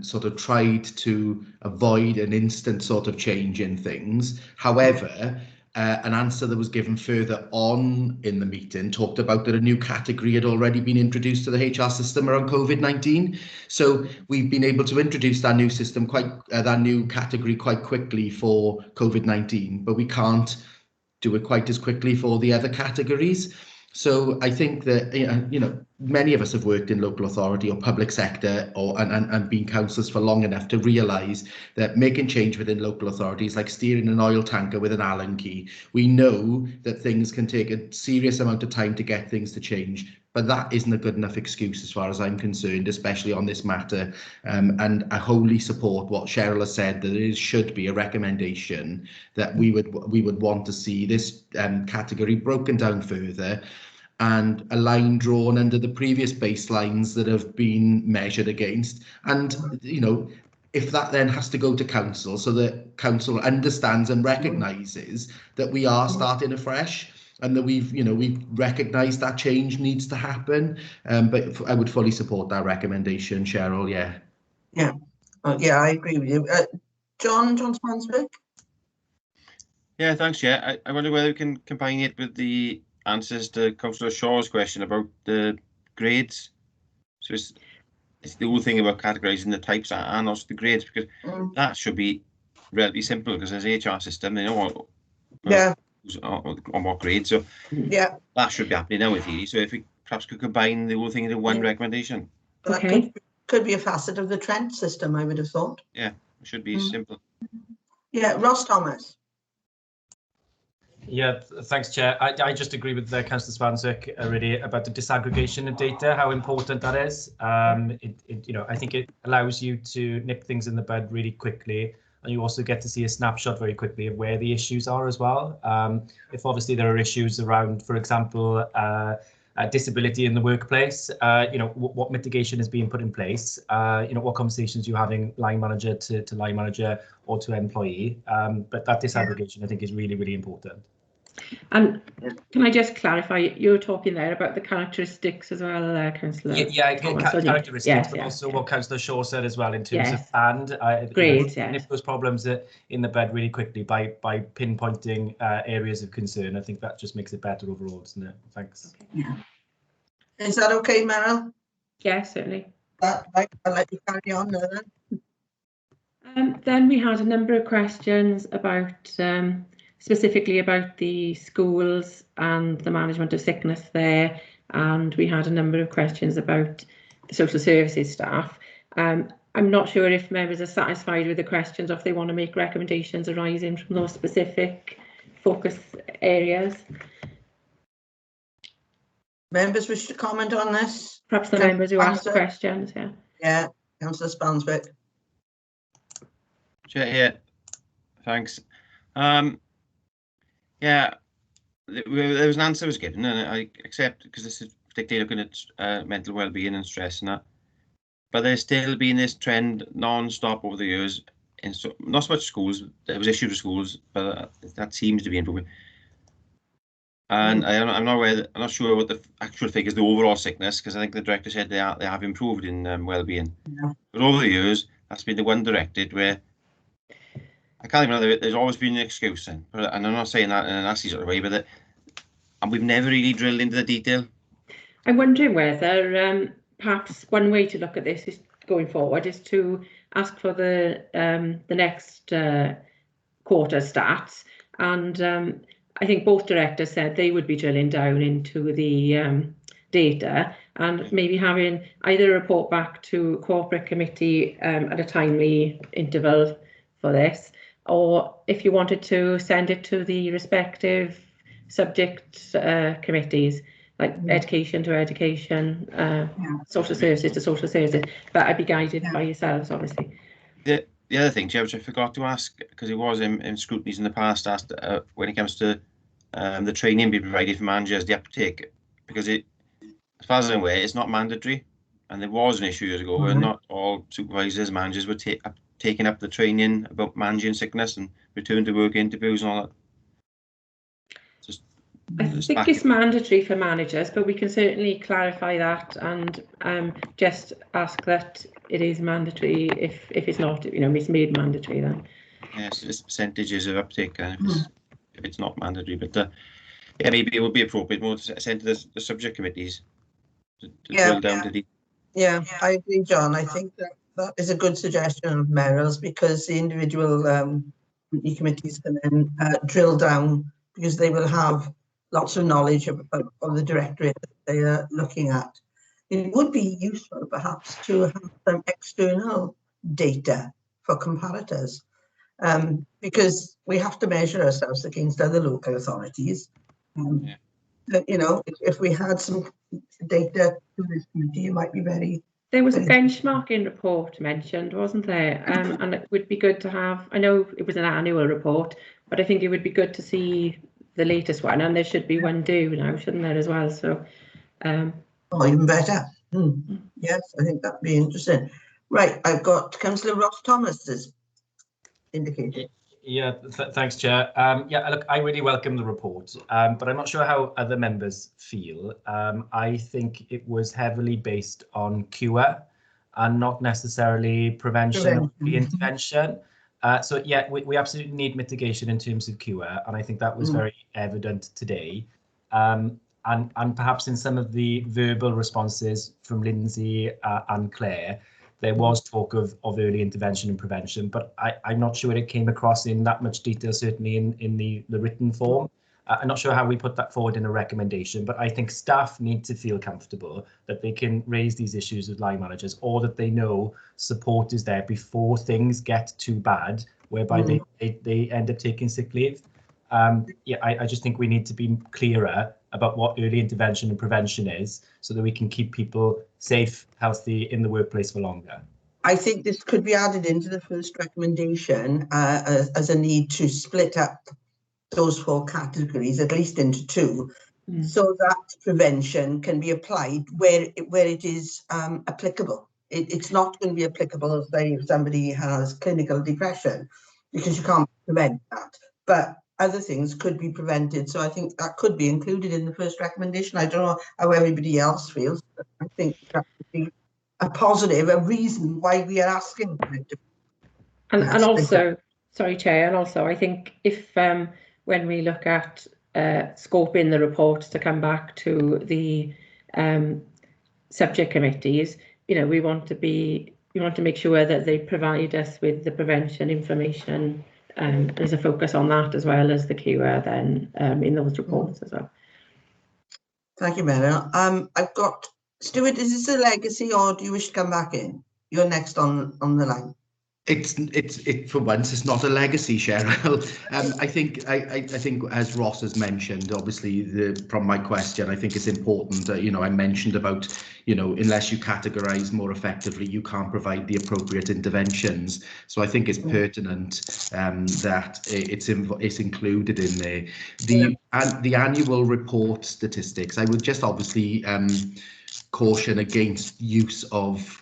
sort of tried to avoid an instant sort of change in things. However, an answer that was given further on in the meeting talked about that a new category had already been introduced to the HR system around COVID-19. So we've been able to introduce that new system that new category quite quickly for COVID-19, but we can't do it quite as quickly for the other categories. So I think that, you know, many of us have worked in local authority or public sector and been councillors for long enough to realise that making change within local authorities, like steering an oil tanker with an Allen key, we know that things can take a serious amount of time to get things to change. But that isn't a good enough excuse as far as I'm concerned, especially on this matter. And I wholly support what Cheryl has said, that it should be a recommendation that we would want to see this category broken down further and a line drawn under the previous baselines that have been measured against. And, you know, if that then has to go to council so that council understands and recognises that we are starting afresh, and that we've recognised that change needs to happen. But I would fully support that recommendation, Cheryl. Yeah. Yeah. Yeah, I agree with you. John Spanswick. Yeah, thanks. Yeah, I wonder whether we can combine it with the answers to Councillor Shaw's question about the grades. So it's the whole thing about categorising the types and also the grades, because that should be relatively simple, because as HR system, they know what. Yeah. On what grade, so yeah, that should be happening now with you. So if we perhaps could combine the whole thing into one recommendation. Well, okay. That could be a facet of the Trent system, I would have thought. Yeah, it should be simple. Yeah, Ross Thomas. Yeah, thanks, Chair. I just agree with Councillor Spanswick really about the disaggregation of data, how important that is. I think it allows you to nip things in the bud really quickly. And you also get to see a snapshot very quickly of where the issues are as well. If obviously there are issues around, for example, disability in the workplace, what mitigation is being put in place, what conversations you're having line manager to line manager or to employee. But that disaggregation, I think, is really, really important. And can I just clarify, you're talking there about the characteristics as well, Councillor? Yeah, characteristics, but also what Councillor Shaw said as well in terms of grades. Nip those problems in the bed really quickly by pinpointing areas of concern. I think that just makes it better overall, doesn't it? Thanks. Okay. Yeah. Is that okay, Meryl? Yeah, certainly. I'll let you carry on there then. Then we had a number of questions about specifically about the schools and the management of sickness there, and we had a number of questions about the social services staff. I'm not sure if members are satisfied with the questions or if they want to make recommendations arising from those specific focus areas. Members wish to comment on this? Perhaps the members who asked questions, yeah. Yeah, Councillor Spanswick. Yeah, thanks. Yeah, there was an answer was given, and I accept, because this is particularly looking at mental well-being and stress and that. But there's still been this trend non-stop over the years, in not so much schools. There was issues with schools, but that seems to be improving. And I'm not aware. I'm not sure what the actual figures, the overall sickness, because I think the director said they have improved in well-being. Yeah. But over the years, that's been the one directed where I can't even know. There's always been an excuse, and I'm not saying that in a nasty sort of way, but and we've never really drilled into the detail. I'm wondering whether perhaps one way to look at this is going forward is to ask for the next quarter stats, and I think both directors said they would be drilling down into the data and maybe having either a report back to corporate committee at a timely interval for this, or if you wanted to send it to the respective subject committees, like education to education, social services to social services, but I'd be guided by yourselves, obviously. The other thing, Chair, which I forgot to ask, because it was in scrutinies in the past, asked when it comes to the training being provided for managers, the uptake, because as far as I'm aware, it's not mandatory, and there was an issue years ago where not all supervisors, managers were taking up the training about managing sickness and return to work interviews and all that. I think it's mandatory for managers, but we can certainly clarify that and just ask that it is mandatory if it's not, it's made mandatory then. Yes, it's percentages of uptake if it's not mandatory, but yeah, maybe it would be appropriate more to send to the subject committees to drill down to the. Yeah, I agree, John. I think that is a good suggestion of Meryl's, because the individual committees can then drill down, because they will have lots of knowledge of the directorate that they are looking at. It would be useful perhaps to have some external data for comparators, because we have to measure ourselves against other local authorities. If we had some data to this committee, it might be very... There was a benchmarking report mentioned, wasn't there? And it would be good to have, I know it was an annual report, but I think it would be good to see the latest one, and there should be one due now, shouldn't there, as well? So, even better. Yes, I think that'd be interesting. Right, I've got Councillor Ross Thomas has indicated. Yeah, thanks, Chair. Yeah, look, I really welcome the report, but I'm not sure how other members feel. I think it was heavily based on cure and not necessarily prevention or intervention. So yeah, we absolutely need mitigation in terms of cure, and I think that was very evident today. And perhaps in some of the verbal responses from Lindsay and Claire, there was talk of early intervention and prevention, but I'm not sure it came across in that much detail, certainly in the written form. I'm not sure how we put that forward in a recommendation, but I think staff need to feel comfortable that they can raise these issues with line managers, or that they know support is there before things get too bad, whereby they end up taking sick leave. Yeah, I just think we need to be clearer about what early intervention and prevention is, so that we can keep people safe, healthy in the workplace for longer. I think this could be added into the first recommendation as a need to split up those 4 categories, at least into 2, so that prevention can be applied where it is applicable. It's not going to be applicable if somebody has clinical depression, because you can't prevent that. But other things could be prevented. So I think that could be included in the first recommendation. I don't know how everybody else feels, but I think that would be a positive, a reason why we are asking for it. And also, sorry, Chair, and also I think if when we look at scoping the report to come back to the subject committees, we want to be we want to make sure that they provide us with the prevention information. There's a focus on that as well as the cure then in those reports as well. Thank you, Mary. I've got Stuart. Is this a legacy, or do you wish to come back in? You're next on the line. It's for once it's not a legacy, Cheryl. I think as Ross has mentioned, obviously from my question, I think it's important that I mentioned about unless you categorise more effectively, you can't provide the appropriate interventions. So I think it's pertinent that it's included in there. The annual report statistics, I would just obviously caution against use of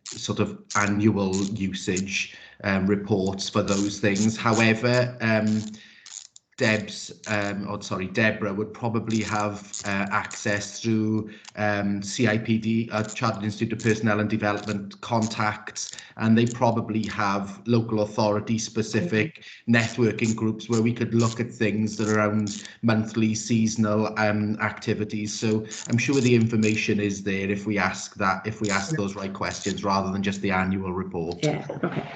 sort of annual usage reports for those things. However, Deborah would probably have access through CIPD, Chartered Institute of Personnel and Development contacts, and they probably have local authority specific networking groups where we could look at things that are around monthly, seasonal activities. So I'm sure the information is there if we ask those right questions rather than just the annual report. Yeah, okay.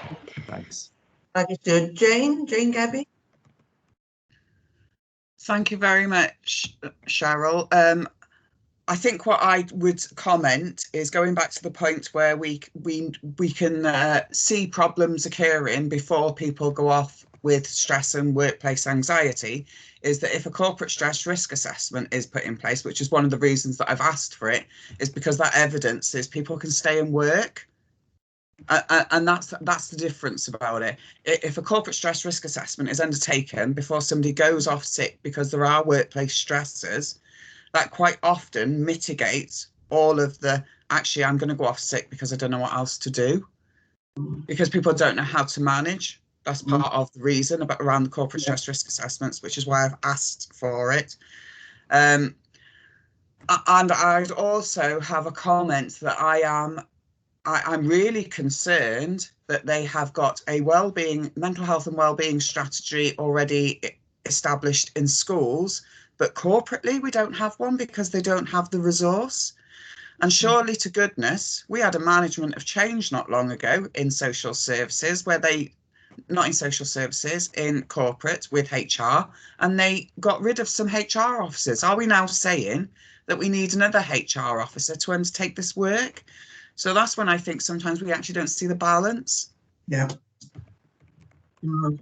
Thanks. Thank you, Stuart. Jane Gabby. Thank you very much, Cheryl. I think what I would comment is going back to the point where we can see problems occurring before people go off with stress and workplace anxiety, is that if a corporate stress risk assessment is put in place, which is one of the reasons that I've asked for it, is because that evidence is people can stay and work. And that's the difference about it. If a corporate stress risk assessment is undertaken before somebody goes off sick because there are workplace stresses, that quite often mitigates all of the, actually, I'm going to go off sick because I don't know what else to do, because people don't know how to manage. That's part of the reason around the corporate stress risk assessments, which is why I've asked for it. And I'd also have a comment that I'm really concerned that they have got a mental health and wellbeing strategy already established in schools, but corporately we don't have one because they don't have the resource. And surely to goodness, we had a management of change not long ago in social services in corporate with HR, and they got rid of some HR officers. Are we now saying that we need another HR officer to undertake this work? So that's when I think sometimes we actually don't see the balance. Yeah.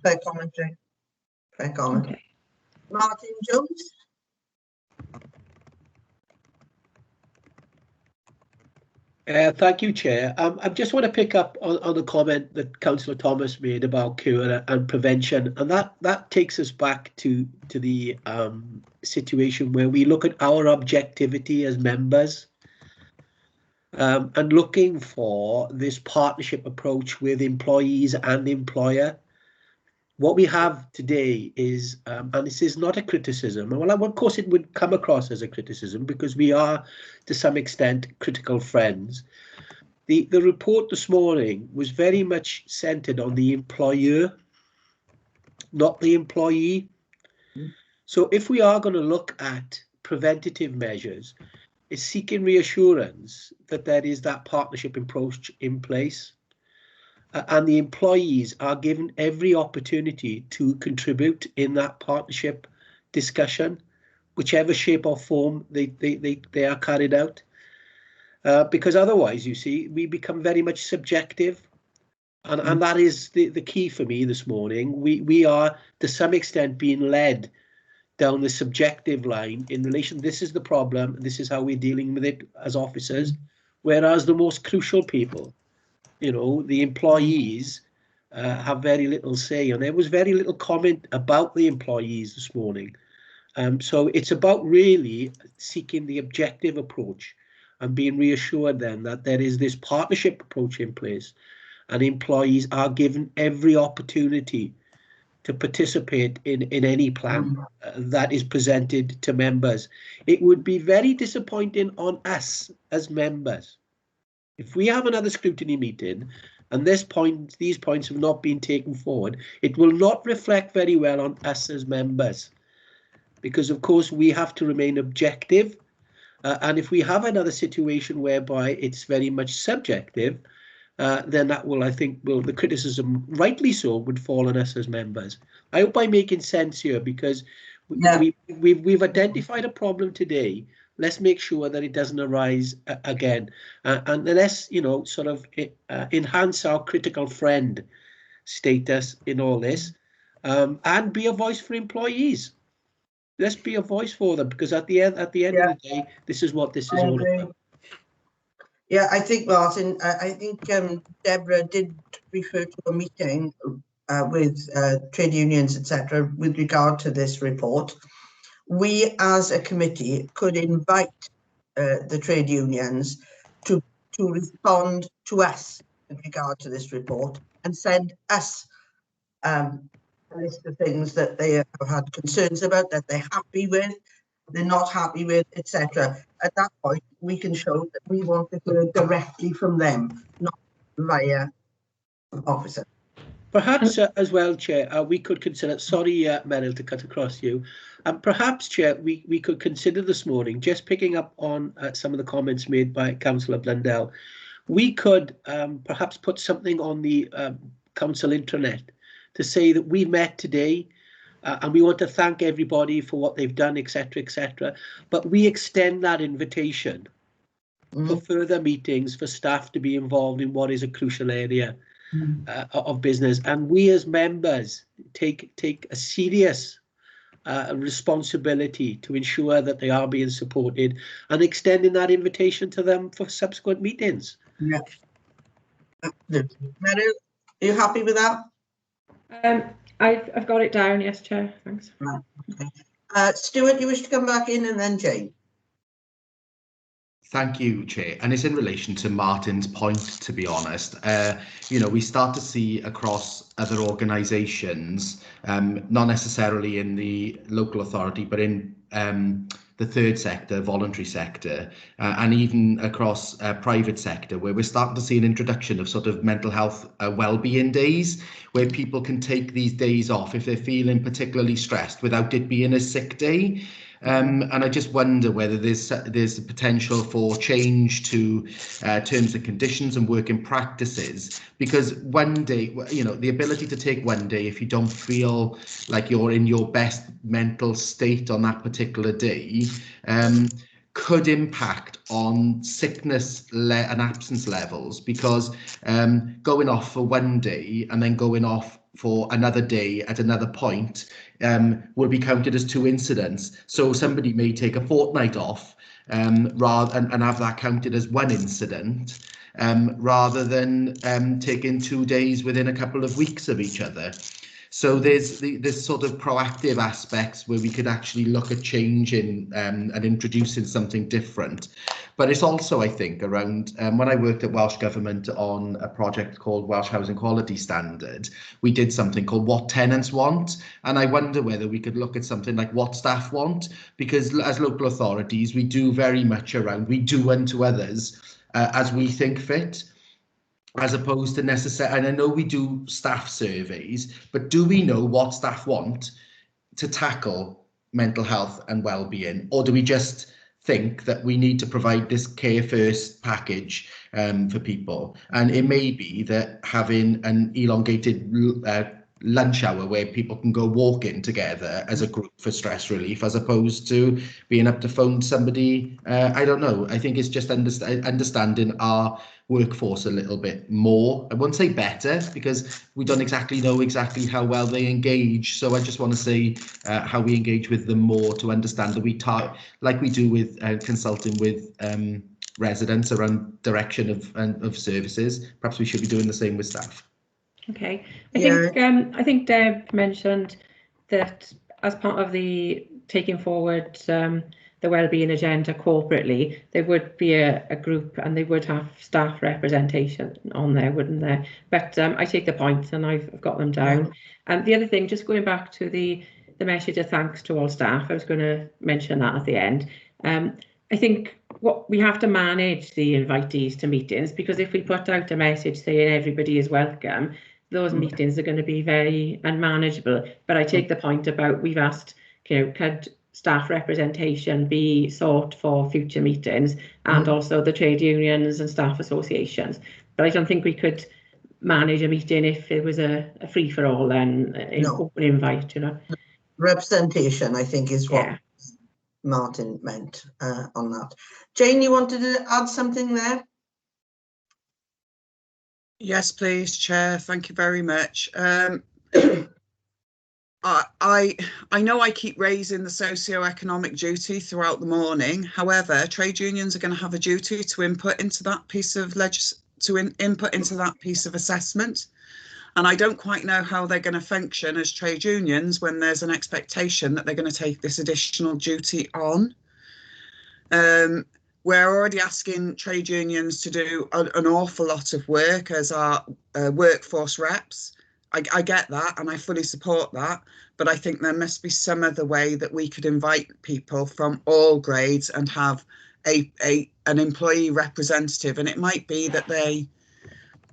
Fair comment, Jane. Fair comment. Okay. Martin Jones. Thank you, Chair. I just want to pick up on the comment that Councillor Thomas made about cure and prevention, and that takes us back to the situation where we look at our objectivity as members. And looking for this partnership approach with employees and employer. What we have today is, and this is not a criticism, well, of course it would come across as a criticism because we are to some extent critical friends. The report this morning was very much centred on the employer, not the employee. So if we are going to look at preventative measures, is seeking reassurance that there is that partnership approach in place, and the employees are given every opportunity to contribute in that partnership discussion, whichever shape or form they are carried out, because otherwise, you see, we become very much subjective, and that is the key for me this morning. We are to some extent being led down the subjective line in relation, this is the problem, this is how we're dealing with it as officers, whereas the most crucial people, the employees, have very little say, and there was very little comment about the employees this morning. So it's about really seeking the objective approach and being reassured then that there is this partnership approach in place and employees are given every opportunity to participate in any plan that is presented to members. It would be very disappointing on us as members if we have another scrutiny meeting and these points have not been taken forward. It will not reflect very well on us as members, because of course we have to remain objective, and if we have another situation whereby it's very much subjective, then that will, I think, the criticism, rightly so, would fall on us as members. I hope I'm making sense here, because we've identified a problem today. Let's make sure that it doesn't arise again, and let's, you know, sort of enhance our critical friend status in all this, and be a voice for employees. Let's be a voice for them, because at the end of the day, this is what this is all about. Yeah, I think, Martin, I think Deborah did refer to a meeting with trade unions, etc., with regard to this report. We as a committee could invite the trade unions to respond to us with regard to this report and send us a list of things that they have had concerns about, that they're happy with, they're not happy with, etc. At that point, we can show that we want to hear directly from them, not via officer. Perhaps as well, Chair, we could consider, sorry, Meryl, to cut across you, perhaps, Chair, we could consider this morning, just picking up on some of the comments made by Councillor Blundell, we could perhaps put something on the council intranet to say that we met today, and we want to thank everybody for what they've done, etc., etc. But we extend that invitation for further meetings, for staff to be involved in what is a crucial area of business, and we as members take a serious responsibility to ensure that they are being supported, and extending that invitation to them for subsequent meetings. Yeah. Meryl, are you happy with that? I've got it down, yes, Chair, thanks. Right, okay. Stuart, you wish to come back in, and then Jane. Thank you, Chair. And it's in relation to Martin's point, to be honest. You know, we start to see across other organisations, not necessarily in the local authority, but in the third sector, voluntary sector, and even across private sector, where we're starting to see an introduction of sort of mental health well-being days, where people can take these days off if they're feeling particularly stressed without it being a sick day. And I just wonder whether there's a potential for change to terms and conditions and working practices, because one day, you know, the ability to take one day if you don't feel like you're in your best mental state on that particular day could impact on sickness and absence levels, because going off for one day and then going off for another day at another point will be counted as two incidents. So somebody may take a fortnight off and have that counted as one incident, rather than taking 2 days within a couple of weeks of each other. So there's this sort of proactive aspects where we could actually look at changing and introducing something different. But it's also, I think, around when I worked at Welsh Government on a project called Welsh Housing Quality Standard, we did something called What Tenants Want. And I wonder whether we could look at something like What Staff Want, because as local authorities, we do very much around, we do unto others as we think fit, as opposed to necessary. And I know we do staff surveys, but do we know what staff want to tackle mental health and well-being, or do we just think that we need to provide this care first package for people? And it may be that having an elongated lunch hour where people can go walking together as a group for stress relief, as opposed to being up to phone somebody. I don't know. I think it's just understanding our workforce a little bit more. I won't say better, because we don't exactly know how well they engage. So I just want to say how we engage with them more, to understand that we like we do with consulting with residents around direction of services. Perhaps we should be doing the same with staff. Okay, I think Deb mentioned that as part of the taking forward the wellbeing agenda corporately, there would be a group and they would have staff representation on there, wouldn't there? But I take the points and I've got them down. And the other thing, just going back to the message of thanks to all staff, I was going to mention that at the end. I think what we have to manage the invitees to meetings, because if we put out a message saying everybody is welcome, those meetings are going to be very unmanageable. But I take the point about, we've asked, you know, could staff representation be sought for future meetings, and also the trade unions and staff associations. But I don't think we could manage a meeting if it was a free-for-all and open invite, you know. Representation, I think, is what Martin meant on that. Jane, you wanted to add something there? Yes, please, Chair. Thank you very much. I know I keep raising the socio-economic duty throughout the morning. However, trade unions are going to have a duty to input into that piece of assessment. And I don't quite know how they're going to function as trade unions when there's an expectation that they're going to take this additional duty on. We're already asking trade unions to do an awful lot of work as our workforce reps. I get that and I fully support that, but I think there must be some other way that we could invite people from all grades and have an employee representative, and it might be that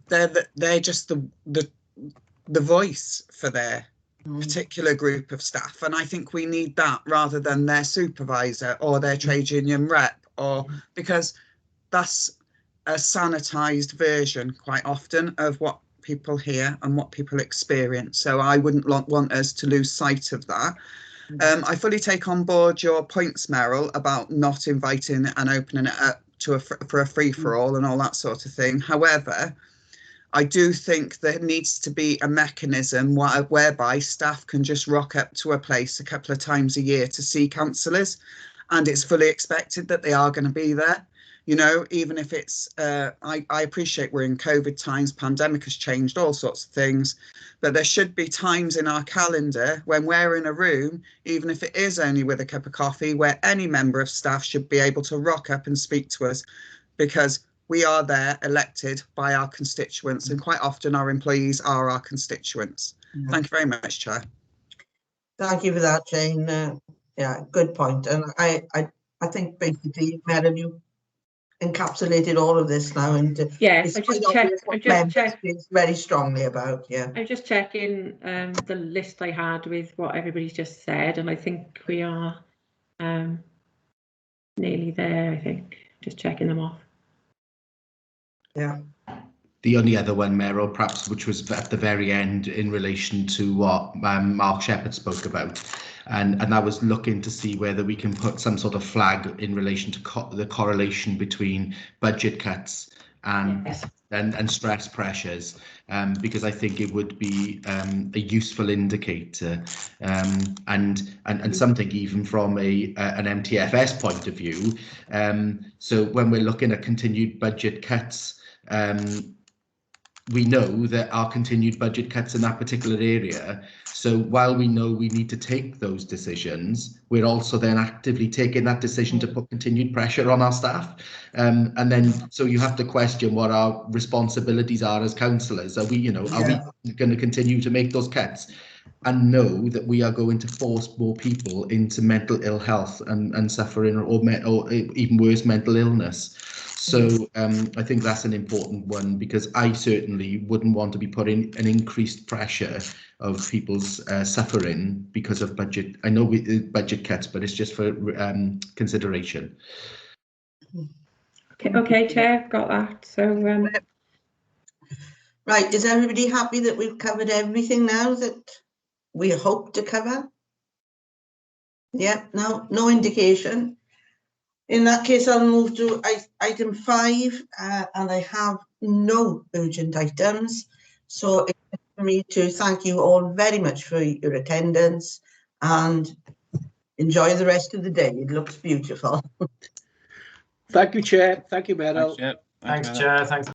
they're just the voice for their particular group of staff, and I think we need that rather than their supervisor or their trade union rep, or because that's a sanitized version quite often of what people hear and what people experience. So I wouldn't want us to lose sight of that. I fully take on board your points, Meryl, about not inviting and opening it up to for a free-for-all and all that sort of thing. However, I do think there needs to be a mechanism whereby staff can just rock up to a place a couple of times a year to see councillors, and it's fully expected that they are going to be there. You know, even if it's, I appreciate we're in COVID times, pandemic has changed all sorts of things, but there should be times in our calendar when we're in a room, even if it is only with a cup of coffee, where any member of staff should be able to rock up and speak to us, because we are there elected by our constituents, and quite often our employees are our constituents. Yeah. Thank you very much, Chair. Thank you for that, Jane. Yeah, good point. And I think basically, Meryl, you encapsulated all of this now, and yes, I just checked very strongly about. Yeah, I'm just checking the list I had with what everybody's just said, and I think we are nearly there. I think just checking them off. Yeah. The only other one, Meryl, perhaps, which was at the very end in relation to what Mark Shepherd spoke about, and that was looking to see whether we can put some sort of flag in relation to the correlation between budget cuts and stress pressures, because I think it would be a useful indicator, and something even from an MTFS point of view. So when we're looking at continued budget cuts, we know that our continued budget cuts in that particular area. So while we know we need to take those decisions, we're also then actively taking that decision to put continued pressure on our staff. And then, so you have to question what our responsibilities are as councillors. Are we, are we going to continue to make those cuts and know that we are going to force more people into mental ill health and suffering, or even worse, mental illness? So I think that's an important one, because I certainly wouldn't want to be putting an increased pressure of people's suffering because of budget. I know budget cuts, but it's just for consideration. Okay, Chair, got that. So right, is everybody happy that we've covered everything now that we hope to cover? Yeah, no indication. In that case, I'll move to item 5, and I have no urgent items. So it's for me to thank you all very much for your attendance, and enjoy the rest of the day. It looks beautiful. Thank you, Chair. Thank you, Meryl. Thanks, Chair. Thanks.